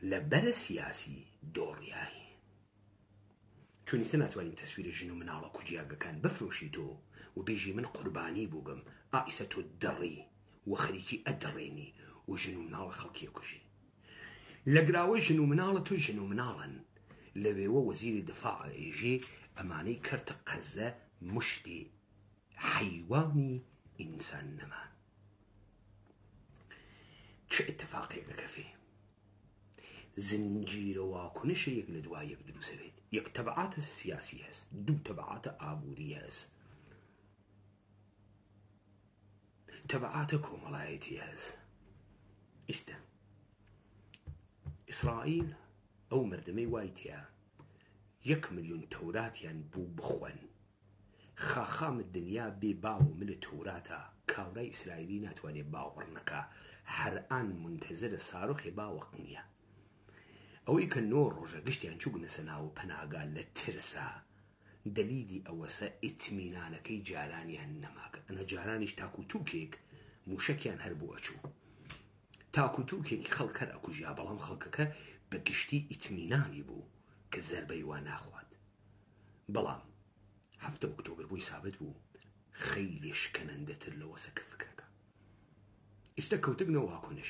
لە بەرە سیاسی دۆڕیایی چونیسە ناتوانین تەسویرە ژن و مناڵە کوجیاگەکان بفرۆشی تۆ و بێژی من قوربانی بووگەم ئائیسە تۆ دەڕی و خەریکی ئەدەڕێنی و ژن و مناڵە خەڵکی کوژی لە گراوە ژن و مناڵە تۆ ژن و مناڵن لەوێوە وەزیری دفاع ئێژێ ئەمانەی کەرتە قەزە مشتی حیوانی ئینسان نەما چه اتفاقێکە کەفێ زنجیرە واکنشە یەک لە دوای یەک دروسەبێت یەک تەبعاتە سیاسی هەست دوو تەبعاتە ئابووری هەست تەبعاتە کۆمەڵایەتی هەست ئیستا ئیسرائیل ئەو مردمەی وای تیا 1 ملیۆن تەوراتیان بوو بخۆن خاخامت دنیا بێ باو ملە تەوراتە کاورای ئیسرائیلی ناتوانێت باوەڕ نەکا هەرئان منتەزرە سارۆخێ باوەق نییە ئەوەی کە 9 ڕۆژە گشتیان چوونە سەناو پەناگا لە ترسا دلیلی ئەوەسە ئیتمینانەکەی جارانیان نەماکە ئەنە جارانیش تاکوتوکێک موشەکیان هەر بووە چوو تاکوتوکێکی خەڵکەر ئەکوژیا بەڵام خەڵکەکە بە گشتی ئیتمینانی بوو کە زەربەی وا ناخوات بەڵام 7 ئۆکتۆبر بووی سابت بوو خەیلی شکەنەندەتر لەوە سەکە فکرەکە ئێستا کەوتبنەوە واکۆنش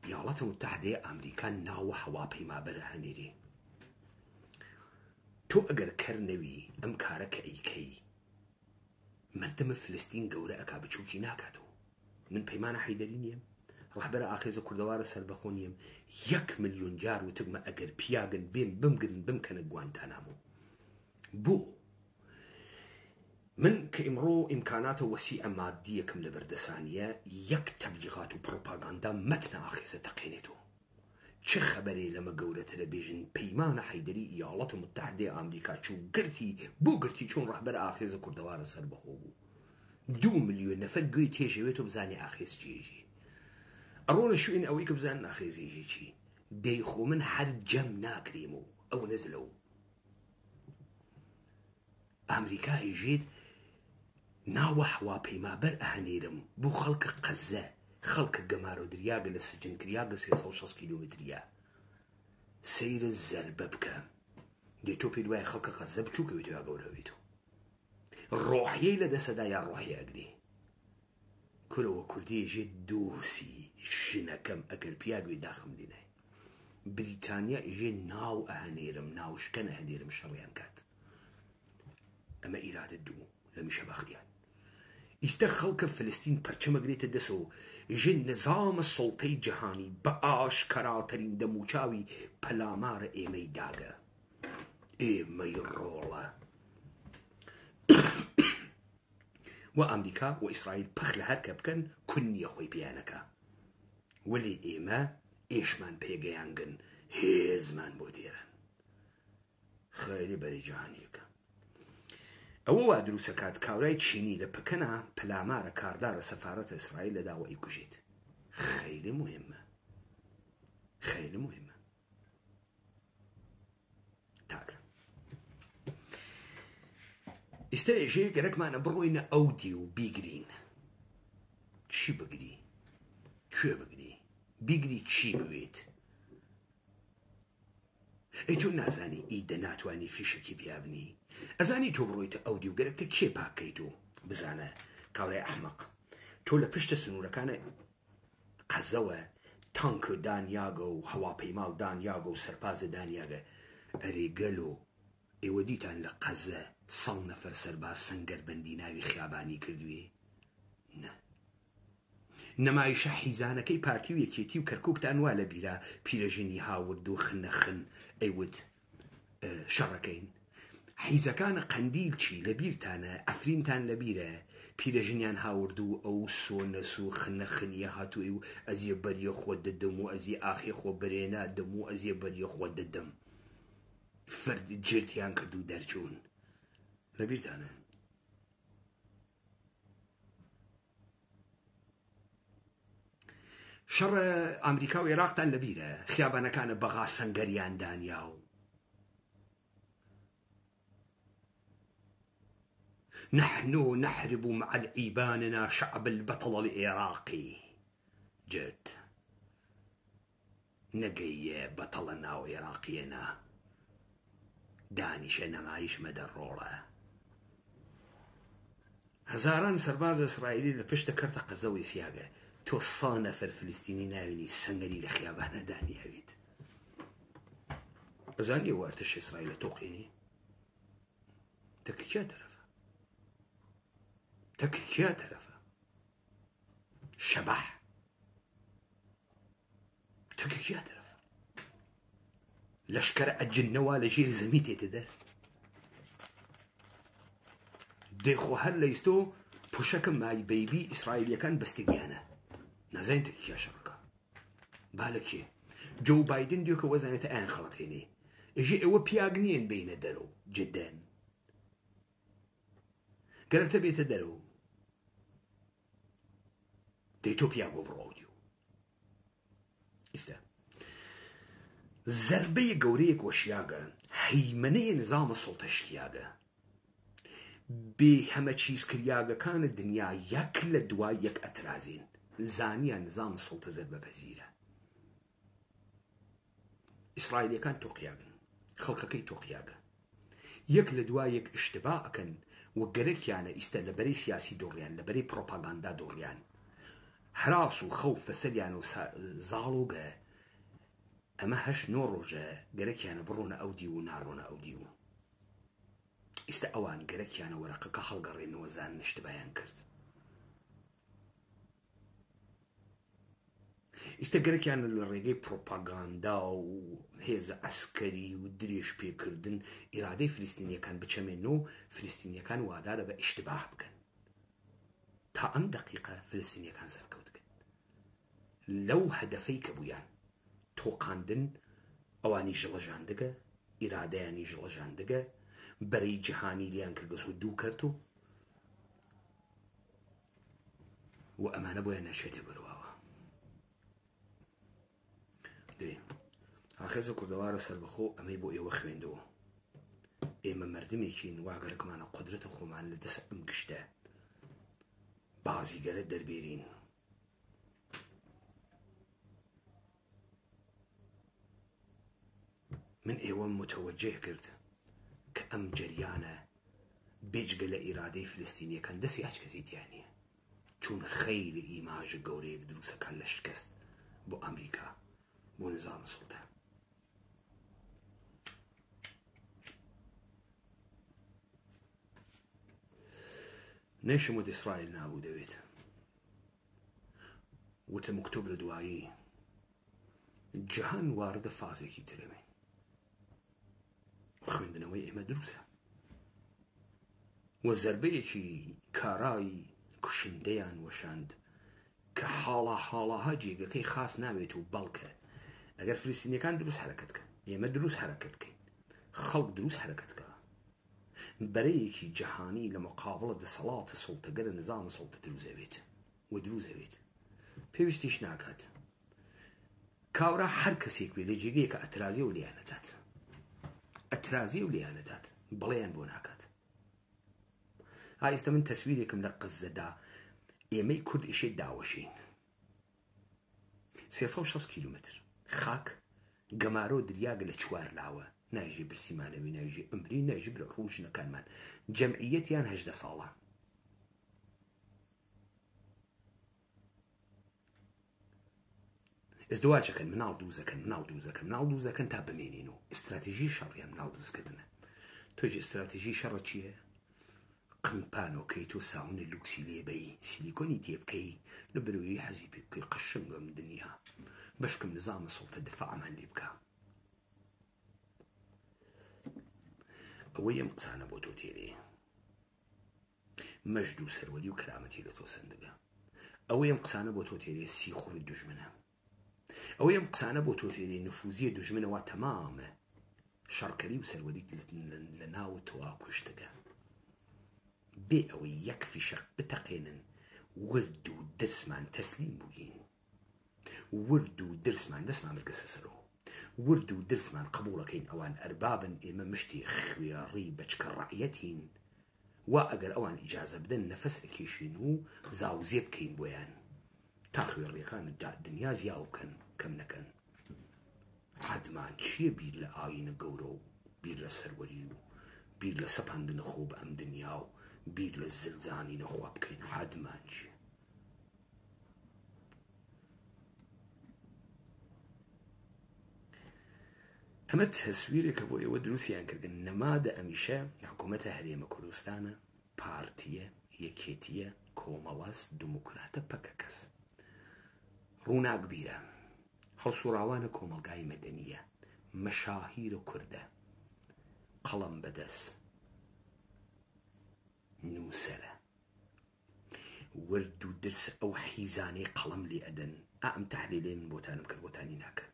ویاڵەتە متحدەیە ئەمریکا ناوە هەواپەیمابەرە هەنێرێ تۆ ئەگەر کەرنەوی ئەم کارە کە ئەیکەی مردمە فلستین گەورە ئەکا بچووکی ناکاتەوە من پەیمانە حەیدەری نییەم ڕەهبەرە ئاخێزە کوردەوارە سەربەخۆ نییەم 1 ملیۆن جار وتمە ئەگەر پیاگن بێن بمگرن بمکەنە گوانتانامۆ بۆ من کە ئیمڕۆ ئیمکاناتە وەسیعە مادیەکەم لە بەردەسانیە یەک تەبلیغات و پڕۆپاگاندا مەتنە ئاخێزە تەقێنێتەوە چه خەبەرێ لەمە گەورەترە بێژن پەیمانە حەیدەری ئیاڵەتە متحدەی ئەمریکا چوو گرتی بۆ گرتی چۆن ڕەهبەرە ئاخێزە کوردەوارە سەربەخۆ بوو 2 ملیۆن نەفەر گوێی تێژەوێت و بزانێ ئاخێز چێژی ئەڕۆنە شوێن ئەوەی کە بزانن ئاخێزیژی چی دەیخۆ من هەر جەم ناکرێم و ئەو نەزلە و ئەمریکا ئێژێت ناوە هەواپەیمابەر ئەهەنێرم بۆ خەڵکە قەزە خەڵکە گەمارۆ دریاگە لە سجن کریاگە 360 کیلۆمتریە سەیرە زەربە بکە دێ تۆ پێ دوایە خەڵکە قەزە بچووکەوێتەوە یا گەورەوێتەوە ڕۆحیەی لە دەسەدا یا ڕۆحی ئەگرێ کورەوە کوردی ئێژێت دۆسی ژنەکەم ئەگەر پیاگوێ داخم لێنای بریتانیا ئێژێ ناو ئەهەنێرم ناوشکەن ئەهەنێرم شەڕیان کات ئەمە ئیرادە دوو لە میشە بەختیان ئیستا خەڵکە فلستین پەرچەمەگرێتە دەسەوە ژن نظامە سڵتەی جەهانی بە ئاشکراترین دەموچاوی پەلامارە ئێمەی داگە ئێمەی ڕۆڵە و ئەمریکا و ئیسرائیل پەخ لە هەر کە بکەن کونیە خۆی پێیانەکە وەلی ئێمە ئێشمان پێگەیانگن هێزمان بۆ دێرن خەیلی بەری جەهانیەکە ئەوە وا دروسەکات کاورای چینی لە پکەنە پلامارە کاردارە سەفارەتە ئیسرائیل لە داوە ئیکوژێت خەیلی مهمە خەیلی مهمە تاکە ئێستا ئێژێ گەرەکمانە بڕۆینە ئەودی و بیگرین چی بگری کوێ بگری بیگری چی بوێت ئەی تۆ نازانی ئیدە ناتوانی فیشکی پیابنی ئەزانی تۆ بڕۆیتە ئەودی و گەرەکتە کێ پاکەیت و بزانە کاورای ئەحمەق تۆ لە پشتە سنوورەکانە قەزەوە تانکە دانیاگە و هەواپەیما و دانیاگە و سەرپازە دانیاگە ئەرێگەل و ئێوە دیتان لە قەزە 100 نەفەر سەرباز سەنگەربەندی ناوی خیابانی کردوێ نە نەمایشە حیزانەکەی پارتی و یەکێتی و کەرکووکتان وا لە بیرە پیرەژنی هاورد و خنەخن ئەیوت شەڕەکەین حیزەکانە قەندیل چی لە بیرتانە ئەفرینتان لە بیرە پیرەژنیان هاورد و ئەو سۆنەس و خنەخنیە هاتووی و ئەزیە بەریە خۆ دەدەم و ئەزی ئاخێ خۆ بەرێنا دەم و ئەزیە بەریە خۆ دەدەم فرد جرتیان کرد و دەرچوون لە بیرتانە شەڕ ئەمریکا و عێراقتان لەبیرە خیابانەکانە بەغا سەنگەریان دانیا و نحن نحرب مع العيباننا شعب البطل العراقي جد نقي بطلنا وعراقينا دانش نمايش مدرولة هزاران سرباز إسرائيلي لبشت كرت قزوي سياقة توصانا في الفلسطيني ناويني السنغري لخيابانا داني هبيت بزاني وارتش إسرائيل توقيني تكيكيا ترفة شبح تكيكيا ترفة لشكر الجنوة لجير زميتي تدر ديخو هل ليستو بوشكم ماي بيبي إسرائيليا كان بستيجانا نازين تكيكيا شركة بالك جو بايدن ديوك وزنة آن خلطيني اجي او بياغنين بين درو جدا قالت بيت درو ديتو بياغو بروديو استا زربي قوريك وشياغا هيمني نظام السلطة شكياغا بهما تشيز كرياغا كان الدنيا يكل دواي يك اترازين زانيا نظام السلطة زربة بزيرة إسرائيل كان توقياغا خلقكي توقياغا يك لدوايك اشتباه كان وقريك يعني استا لبري سياسي دوريان لبري بروباغندا دوريان حراس وخوف فسريان وزالوغا اما هش نوروجا قريك يعني برونا اوديو ونارونا اوديو استا اوان قريك يعني ورقك خلقرين وزان اشتباهيان كرت استقرك يعني الرقي بروباغندا وهيز عسكري ودريش بيكردن إرادة فلسطينية كان بتشمنو فلسطينية كان وادار باشتباه بكن تا أم دقيقة فلسطينية كان سركوتكن لو هدفيك بويان توقاندن أواني جلجاندقة إرادة يعني جلجاندقة بري جهاني ليان كرقصو دو كرتو وأمانة بويا نشيتي بروا دي آخذ كردوار سربخو أمي بو إيوه خويندو إيما مردمي كين واقرك معنا قدرة خومان لدس أمقشتا بعضي قرد دربيرين من إيوه متوجه كرد كأم جريانة بيج قل إرادة فلسطينية كان دسي عجكزيد يعني چون خير إيماج قوريك دروسة كان لشكست بو أمريكا بو نظام السلطة نشمود إسرائيل نابو دويت وتم أكتوبر دوائي جهان وارد فازيكي ترمي خويندنوي إما دروسة والزربيكي كاراي كشنديان وشاند كحالة هاجيقا كي خاص نابيتو بالكه اگر فلسطيني كان دروس حركتك يما دروس حركتك خلق دروس حركتك بريكي جهاني لمقابلة صلاة السلطة قال نظام السلطة دروزة بيت بيوستيش ناكات كاورا حركسيك بي لجيجيك اترازي ولياندات بليان بوناكات هاي استمن تسويركم لقزة دا يمي كرد اشي داوشين 360 كيلومتر خاك قمارو درياق لچوار لاوة نايجي برسيمانوي نايجي امري نايجي بروج نكان مان جمعيتيان هجدة صالة ازدواجه كان منال دوزه كان تاب بمينينو استراتيجي شر يا منال دوز كدنا توجي استراتيجي شر چيه قمبانو كيتو ساون اللوكسي ليبي سيليكوني تيبكي لبروي حزيبي كي قشنغ من الدنيا بشكم نظام السلطة الدفاع عن ليبكا أويم قصانا بوتو تيري مجدو سرودي وكرامتي لتو صندقة أويم قصانا بوتو تيري سيخور الدجمنة أويم قصانا بوتو تيري نفوذية دجمنة وتمام شركري وسرودي لناو تواكوشتقة بي أوي يكفي شق بتقين ورد ودسمان تسليم بوين ورد و درسمان دەستمان بکەسە سەرەوە ورد و درسمان قبولەکەین ئەوان ئەربابن ئێمە مشتی خوێڕی بەچکە ڕعیەتین وا ئەگەر ئەوان ئیجازە بدەن نەفەس ئەکێشین و زاوزێ بکەین بۆیان تا خوێڕیەکان دنیا زیاو بکەن کەم نەکەن حدمان چییە بیر لە ئاینە گەورە و بیر لە سەروەری و بیر لە سەپاندنە خۆ بە ئەم دنیا و بیر لە زلزانی نەخوا بکەین حدمان چییە ئەمە تەسویرێکە بۆ ئێوە دروستیان کردن نەمادە ئەمیشە حکوومەتە هەرێمە کوردستانە پارتیە یەکێتیە کۆمەڵەس دموکراتە پەکە کەس ڕووناک بیرە هەڵسوڕاوانە کۆمەلگای مەدەنیە مەشاهیرە کوردە قەڵەم بەدەست نووسەرە ورد و درس ئەو حیزانەی قەڵەم لێ ئەدەن ئەم تەحلیلێن بۆتانم کرد بۆتانی ناکە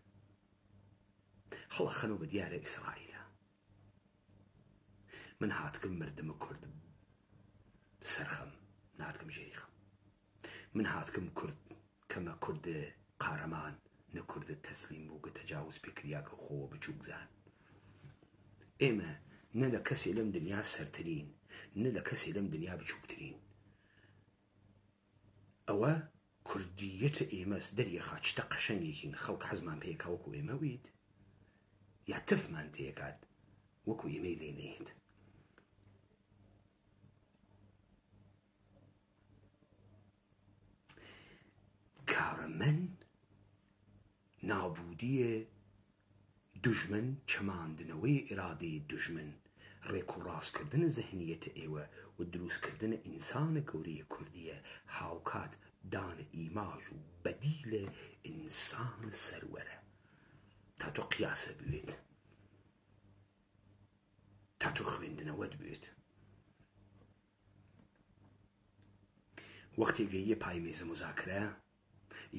هەڵە خەنەوە بە دیارە ئیسرائیلە من هاتکم مردمە کورد سەرخەم ناتکم ژێریخەم من هاتکم کورد کەمە کورد قارەمان نە کورد تەسلیم بوو کە تەجاوز پێکریاکە خۆوە بچوو بزان ئێمە نە لە کەسێ لەم دنیا سەرترین نە لە کەسێ لەم دنیا بچووکترین ئەوە کوردیەتە ئێمەس دەریەخا چتە قەشەنگێکین خەڵک حەزمان پێکا وەکو ئێمە ویت یا تفمان تێکات وەکو ئێمەی لێنێت کارە من نابودیە دوژمن چەماندنەوەی ئێرادەی دوژمن ڕێک و ڕاستکردنە زەهنیەتە ئێوە و دروستکردنە ئینسانە گەورەی کوردیە هاوکات دانە ئیماژ و بەدیلە ئینسان سەروەرە تا تۆ قیاسە بوێت تا تۆ خوێندنەوەت بوێت وەختی گەیە پای مێزە مذاکرە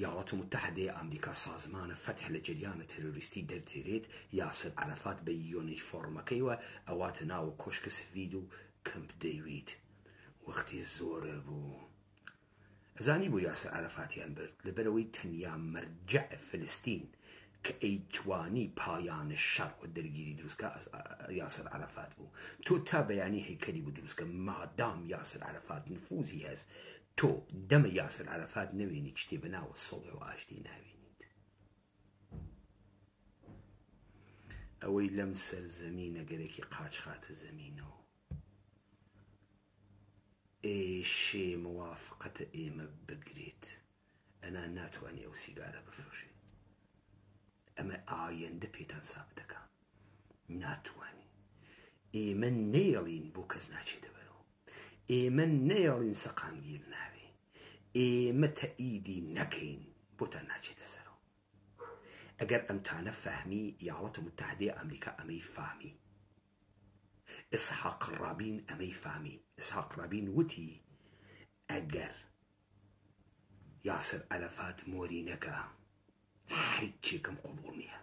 یاڵەتە متحدەی ئەمریکا سازمانە فتح لە جریانە تەرۆریستی دەرتێرێت یاسر عەرەفات بە یۆنیفۆرمەکەیوە ئەواتە ناوە کۆشکە سفید و کەمپ دەیویت وەختی زۆرە بوو ئەزانی بۆ یاسر عەرەفاتیان برد لەبەرەوەی تەنیا مەرجع فلستین کە ئەیتوانی پایانە شەڕ و دەرگیری دروستکە یاسر عەرەفات بوو تۆ تا بەیانی هەیکەلی بوو دروستکە مادام یاسر عەرەفات نفوزی هەست تۆ دەمە یاسر عەرەفات نەوێنی شتێ بەناوە سڵح و ئاشتی ناوێنیت ئەوەی لەم سەرزەمینە گەرێکی قاچ خاتە زەمینەوە ئێشێ موافقەتە ئێمە بگرێت ئەنا ناتوانێ ئەو سیگارە بفرۆشێ ئەمە ئایەندە پێتان ساب دەکا ناتوانێ ئێمە نەیەڵین بۆ کەس ناچێتە بەرەوە ئێمە نەیەڵین سەقامگیر ناوێ ئێمە تەئیدی نەکەین بۆتان ناچێتە سەرەوە ئەگەر ئەمتانە فەهمی یاڵەتە متحدەی ئەمریکا ئەمەی فامی ئسحاق ڕابین ئەمەی فامی ئسحاق ڕابین وتی ئەگەر یاسر عەرەفات مۆری نەکا هیچێکم قوبوڵ نییە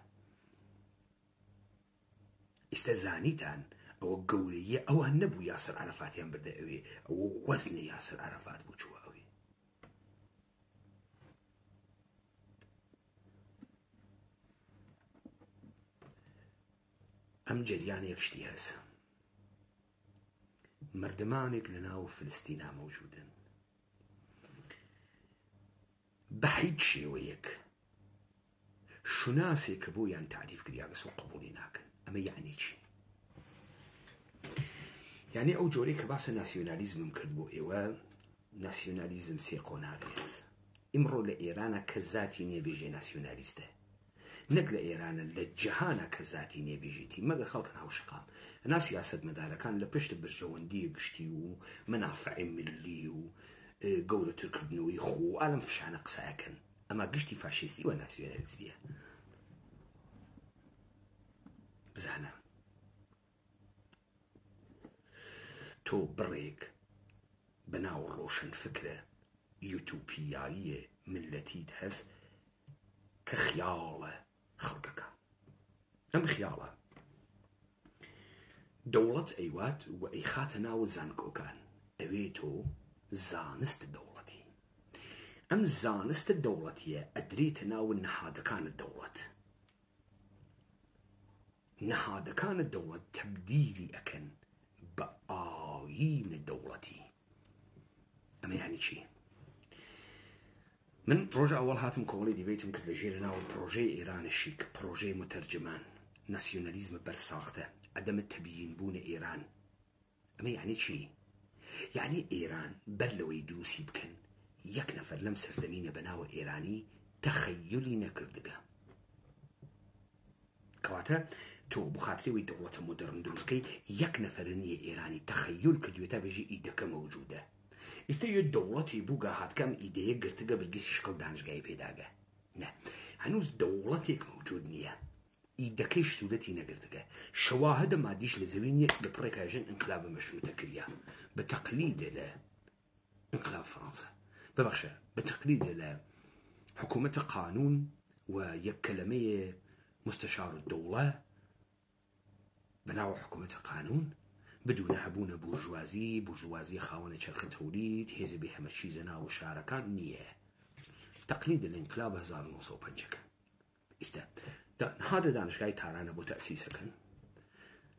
ئێستا زانیتان ئەوە گەورەیە ئەوە نەبوو یاسر عەرەفاتیان بردە ئەوێ ئەوە وەزنە یاسر عەرەفات بوو چووە ئەوێ ئەم جریانێک شتی هەسە مردمانێک لە ناو فلستینا مەوجودن بە هیچ شێوەیەک شوناسێک کە بۆیان تعریف کریا بەس و قبوڵی ناکەن ئەمە یعنی چی یعنی ئەو جۆرەی کە باسە ناسیۆنالیزمم کرد بۆ ئێوە ناسیۆنالیزم سێ قۆناغی هەست ئیمڕۆ لە ئێرانە کە زاتی نێبێژێ ناسیۆنالیستە نەک لە ئێرانە لە جەهانە کە زاتی نێبێژێتی مەگە خەڵکن هاوشقام ئەنا سیاسەتمەدارەکان لە پشت برژەوەندی گشتی و منافعی ملی و گەورەترکردنەوەی خۆ و ئالەم فشانە قسایەکەن ئەما گشتی فاشیستی و ناسیۆنالیستیە بزانە تۆ بڕێک بەناو ڕۆشن فکرە یوتوپیاییە ملەتیت هەست کە خیاڵە خەڵکەکە ئەم خیاڵە دەوڵەت ئەیوات و ئەی خاتە ناو زانکۆکان ئەوێ تۆ زانست دەوڵەتی ام زانست الدولتيه ادريت ناو نهاد كان الدولة نهاد كان الدولة تبديلي اكن بآيين الدولتي. اما يعني شي من بروجي اول هاتم كولي دي بيتم كل جيرنا وبروجي ايران الشيك بروجي مترجمان ناسيوناليزم برساخته عدم التبيين بون ايران. اما يعني شي يعني ايران بلوي دروسي بكن يك نفر لم سرزمين بناو ايراني تخيلي نكردقه كواتا تو بخاطري وي دولة مودرن دروسكي يك نفرنية ايراني تخيل كرديوتا بيجي ايدك موجودة استيو دولتي بوغا هات كم ايديه قرتقه بالقيس شكل دانشقاي بيداقه نه هنوز دولتك موجود نية ايدكيش سودتي نقرتقه شواهد ما ديش لزوينية لبريكاجن انقلاب مشروطة كريا بتقليد له انقلاب فرنسا ببخشة بتقليد له حكومة قانون ويكلمية مستشار الدولة بناو حكومة قانون بدون هبون بورجوازي خاونة شرخ توليد هزبي همشي زنا وشاركان نية تقليد الانقلاب 1905 هذا دانشقاي تارانا بو تأسيسكن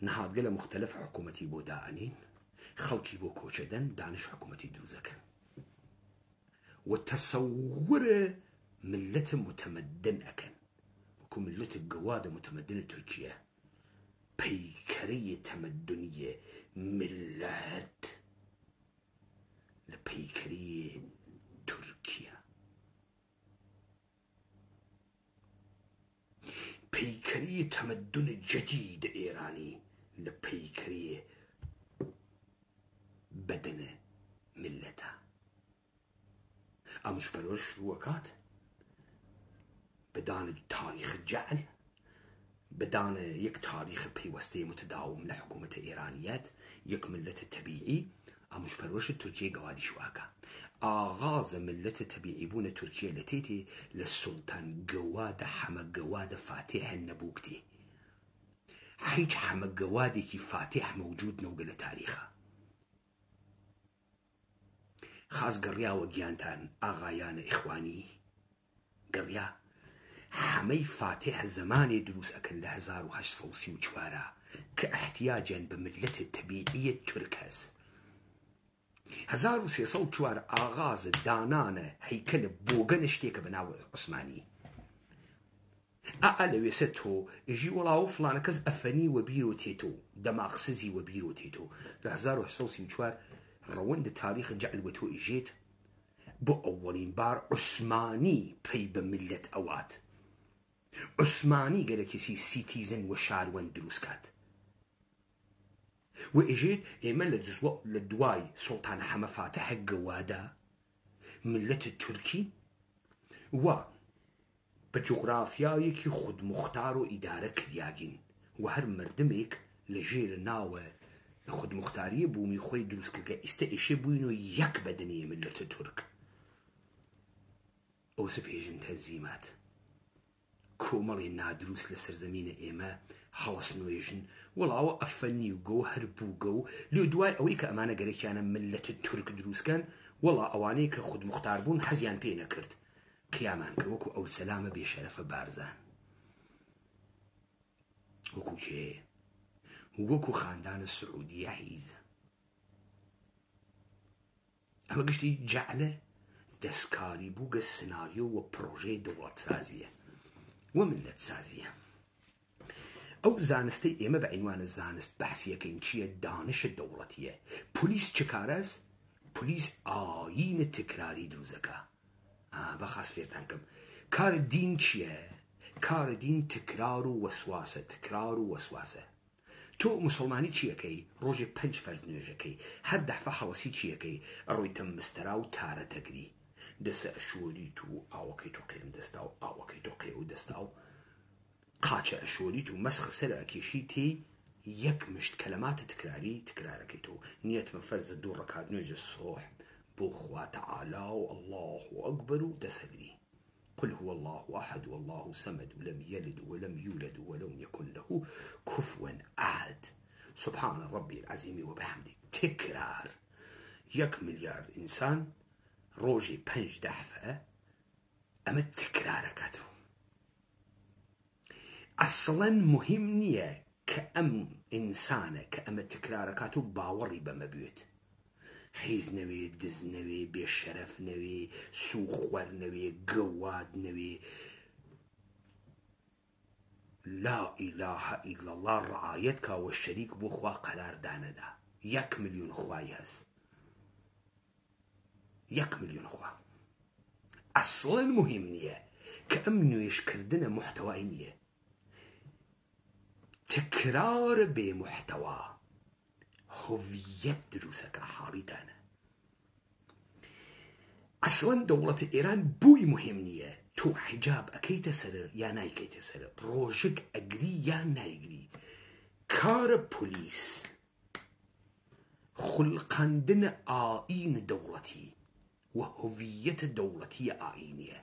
نهاد قل مختلف حكومتي بو داعنين خلقي بو كوشدن دانش حكومتي دروزكن وتصور ملة متمدن أكن وكو ملة القوادة متمدنة تركيا بيكرية تمدنية ملات لبيكرية تركيا بيكرية تمدن جديد إيراني لبيكرية بدن ملته أمش بروش روكات بدان تاريخ الجعل بدان يك تاريخ بيوستي متداوم لحكومة إيرانيات يك ملة التبيعي أمش بروش تركيا قوادي شواكا آغاز ملة التبيعي بون تركيا لتيتي للسلطان قواد حما قواد فاتح النبوكتي حيج حما قوادي كي فاتح موجود نوغل تاريخه خاص قريا وقيانتان آغايان إخواني قريا حمي فاتح زماني دروس أكن لهزار وهش صوصي وشوارع كاحتياجا بملة التبيعية تركز هزار وسيصو وشوارع آغاز دانانة هيكل بوغن اشتيك بناو عثماني أقل ويستو يجي ولاو فلان كز أفني وبيرو تيتو دماغ سزي وبيرو تيتو لهزار وهش صوصي وشوارع روند تاريخ جعل وتو إجيت بو أولين بار عثماني بي بملة أوات عثماني قال كسي سيتيزن وشاروان دروسكات وإجيت إيمان لدواي سلطان حما فاتح قوادة ملة التركي و بجغرافياي كي خود مختارو إدارة كرياجين وهر مردميك لجير ناوة خود مختارية بومي خوي دروسكا استئشي بوينو يك بدنية ملة الترك أو سبيجن تنزيمات كومالي نادروس لسر زمين إيما حلص نويجن ولاو أفني وقو هربوقو لو دواي أويك أمانة قريك أنا ملة الترك دروس كان ولا أوانيك خود مختار بون حزيان بينا كرت قيامان كوكو أو سلامة بشرف بارزان وكو جي وكو خاندان السعودية حيز أما قشتي جعله دسكاري بوغ السيناريو وبروجي دولة سازية وملة سازية أو زانستي إيما بعنوان الزانست بحثية كينشية دانش الدولتية بوليس چكارز بوليس آيين التكراري دروزكا بخاص فيرتانكم كار الدين چيه كار الدين تكرار وسواسة تو مسلماني چيكي روجي پنج فرز نوجكي هر دحفة حواسي چيكي اروي تم مستراو تارة تقري دس أشوري تو آوكي تو قيم دستاو آوكي تو قيو دستاو قاچة أشوري تو مسخ سر أكيشي تي يك مشت كلمات تكراركي تو نية من فرز الدور ركاد نوج الصوح بوخوا تعالى الله أكبر دسقري قل هو الله أحد والله صمد ولم يلد ولم يولد ولم يكن له كفوا أحد سبحان ربي العظيم وبحمده تكرار 1 مليار إنسان ڕۆژی 5 دەفە ئەمە تکرارەکاتەوە. ئەسڵەن مهم نییە کە ئەم ئینسانە کە ئەمە تکرارەکات و باوەڕی بەمە بێت، حیز نەوێ، دز نەوێ، بێشەرەف نەوێ، سوخوەر نەوێ، گەواد نەوێ، لا ئیلاهە ئیلا الله ڕعایەت کاوە شەریک بۆ خوا قەراردانەدا. 1 ملیۆن خوای هەست، 1 ملیۆن خوا. ئەسڵەن مهم نییە کە ئەم نوێشکردنە محتەوای نییە، تکرار بێ محتەوا هۆڤیەت دروستەکە حاڵیتانە. ئەسڵەن دەوڵەتە ئێران بووی مهم نییە تۆ حیجاب ئەکەیتە سەر یا نایکەیتە سەر، ڕۆژک ئەگری یان نایگری. کارە پۆلیس خوڵقاندنە ئائین دەوڵەتی و هۆڤیەتە دەوڵەتیە ئائینیە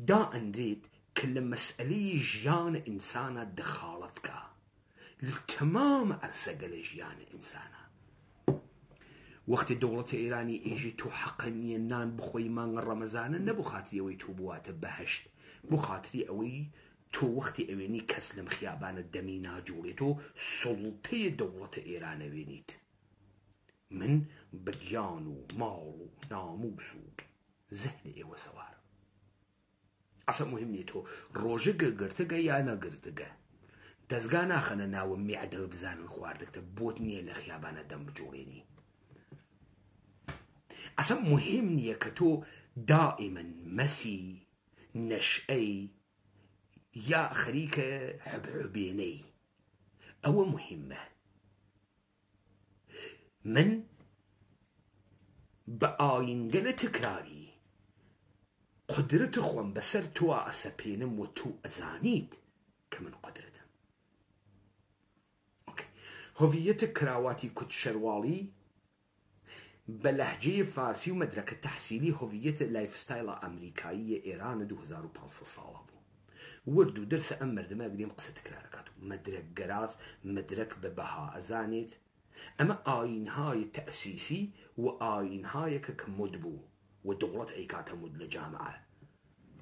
دا ئەندرێت کە لە مەسئلەی ژیانە ئینسانە دەخاڵەت کە تەمام ئەرسەگە لە ژیانە ئینسانە. وەختی دەوڵەتە ئێرانی ئێژی تۆ حەقە نییە نان بخۆی مانگە ڕەمەزانە، نەبوو خاتری ئەوەی تۆ بواتە بەهەشت، بۆ خاتری ئەوەی تۆ وەختی ئەوێنی کەس لەم خیابانە دەمی ناجوڵێت و سوڵتەیە دەوڵەتە ئێرانە وێنیت. من بەگیان و ماڵ و ناموس و زەهنی ئێوە سەوار. ئەسە مهم نیە تۆ ڕۆژەگە گرتگە یا نەگرتگە، دەستگا ناخەنە ناوە میعدە بزانن خواردەکتە بۆت نییە لە خیابانە دەم بجوڵێنی. ئەسە مهم نییە کە تۆ دائیمەن مەسی نەشئەی یا خەریکە حبحبێنەی، ئەوە مهمە. من بە ئاینگەلە تکراری قدرەتە خۆم بەسەر تۆ ئەسەپێنم و تۆ ئەزانیت کە من قدرەتم. هۆڤیەتە کراواتی کوت شەرواڵی بە لەهجەی فارسی و مەدرەکە تەحسیلی هۆڤیەتە لایفستایلە ئەمریکاییە ئێرانە 2500 ساڵە بوو. ورد و دەرسە ئەم مەردەمە ئەگرێم قسە تکرارەکات و مەدرەک گەراز مەدرەک بە بەها ئەزانێت. ئەمە ئاینهای تەئسیسی و ئاینهایەکە کە مد بوو و دەوڵەت ئەیکاتە مد لە جامعە.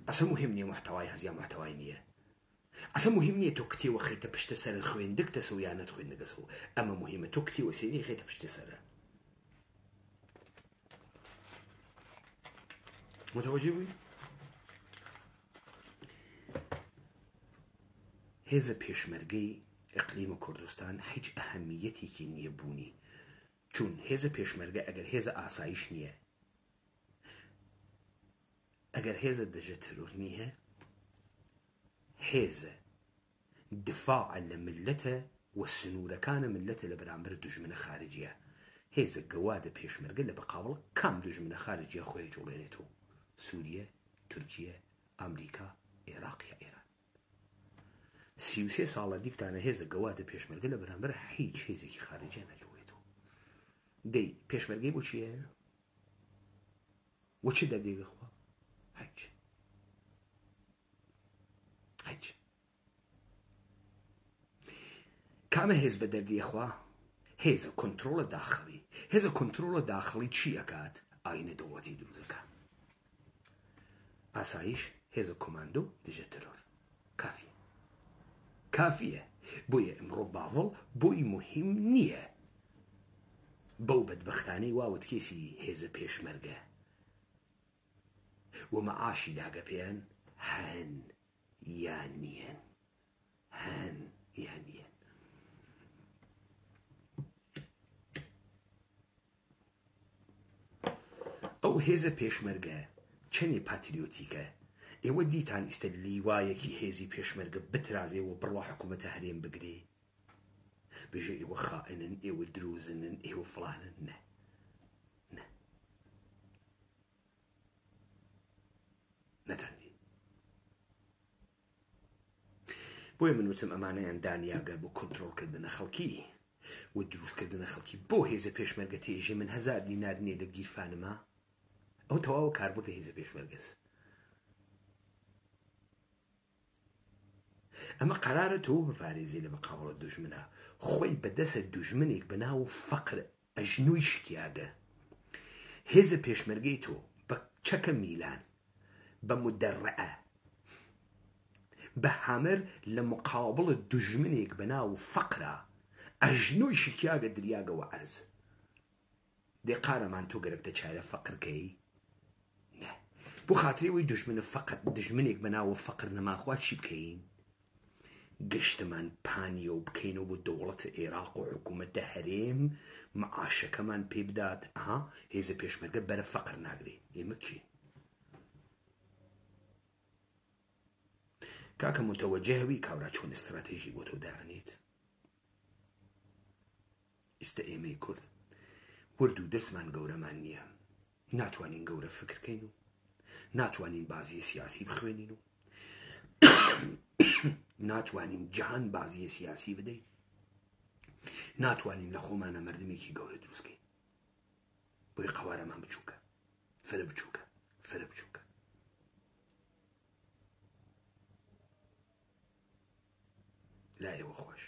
ئەسە مهم نییە محتەوای هەز یا محتەوای نییە. ئەسە مهم نییە تۆ کتێوە خەیتە پشتە سەر خوێندەکتەسەوە یان نەتخوێندەگەسەوە، ئەمە مهمە تۆ کتێوە سێنی خەیتە پشتە سەرە. متوجه بووی؟ هێزە پێشمەرگەی ئەقلیمە کوردستان هیچ ئەهەمیەتێکی نییە بوونی، چون هێزە پێشمەرگە ئەگەر هێزە ئاسایش نییە، ئەگەر هێزە دەژە تەرۆر نییە، هێزە دفاع لە ملەتە و سنوورەکانە ملەتە لە بەرامبەر دوژمنە خارجیە. هێزە گەوادە پێشمەرگە لە بەقاوڵ کام دوژمنە خارجیە خۆی جوڵێنێتەوە؟ سووریە، تورکیە، ئەمریکا، عێراق یا ئێران. 33 ساڵە دیکتانە هێزە گەوادە پێشمەرگە لە بەرامبەر هیچ هێزێکی خارجیە نەجوڵێتەوە. دەی پێشمەرگەی بۆ چییە؟ وە چی دەردێگە خوا؟ هیچ. کامە هێز بە دەردێ خوا؟ هێزە کۆنتڕۆڵە داخڵی. هێزە کۆنتڕۆڵە داخڵی چی ئەکات؟ ئاینە دەوڵەتی دروستەکە. ئاسایش هێزە کۆماندۆ دژە تەرۆر. کافیە. بۆیە ئەمڕۆ باڤڵ بۆی مهم نییە بەو بەدبەختانەی واوت کێسی هێزە پێشمەرگە و مەعاشی داگە پێیان هەن یان نیەن، هەن یان نیەن. ئەو هێزە پێشمەرگە چەندێ پاتریۆتیکە. ئێوە دیتان ئیستا لیوایەکی هێزی پێشمەرگە بترازێ و بڕوا حکوومەتە هەرێم بگرێ بێژە ئێوە خائنن، ئێوە دروزنن، ئێوە فڵانن. نە نەتەندی. بۆیە من وتم ئەمانەیان دانیاگە بۆ کۆنتڕۆڵکردنە خەڵکی و دروستکردنە خەڵکی. بۆ هێزە پێشمەرگە تێژێ من 1000 دینار نییە لە گیرفانما، ئەو تەواوە کاربووتە هێزە پێشمەرگەس. ئەمە قەرارە تۆ بپارێزی لە بەقاوڵە دوژمنە، خۆی بەدەسە دوژمنێک بەناو فەقر ئەژنۆی شکیاگە. هێزە پێشمەرگەی تۆ بە چەکە میلان بە مدەڕعە بە هەمر لە مقابڵ دوژمنێک بەناو فەقرە ئەژنۆی شکیاگە دریاگەوە عەرز دێ قارەمان تۆ گەرەکتە چارە فەقرکەی نە بۆ خاتری ئەوەی دژمنێک بەناوە فەقر نەماخوا چی بکەین گشتمان پانیە و بکەینەوە بۆ دەوڵەتە عێراق و حکوومەتە هەرێم معاشەکەمان پێ بدات هێزە پێشمەرگە بەرە فەقر ناگرێ ئێمە کی کاکە متەوەجێهەوی کاورا چۆن استراتێژی بۆ تۆ داهەنێت ئێستا ئێمەی کورد ورد و دەستمان گەورەمان نییە ناتوانین گەورە فکرکەین و ناتوانین بازیە سیاسی بخوێنین و ناتوانین جەهان بازیە سیاسی بدەین ناتوانین لە خۆمانە مەردمێکی گەورە دروستکەین بۆی قەوارەمان بچووکە فرە بچووکە فرە بچووکە لا ئێوە خۆش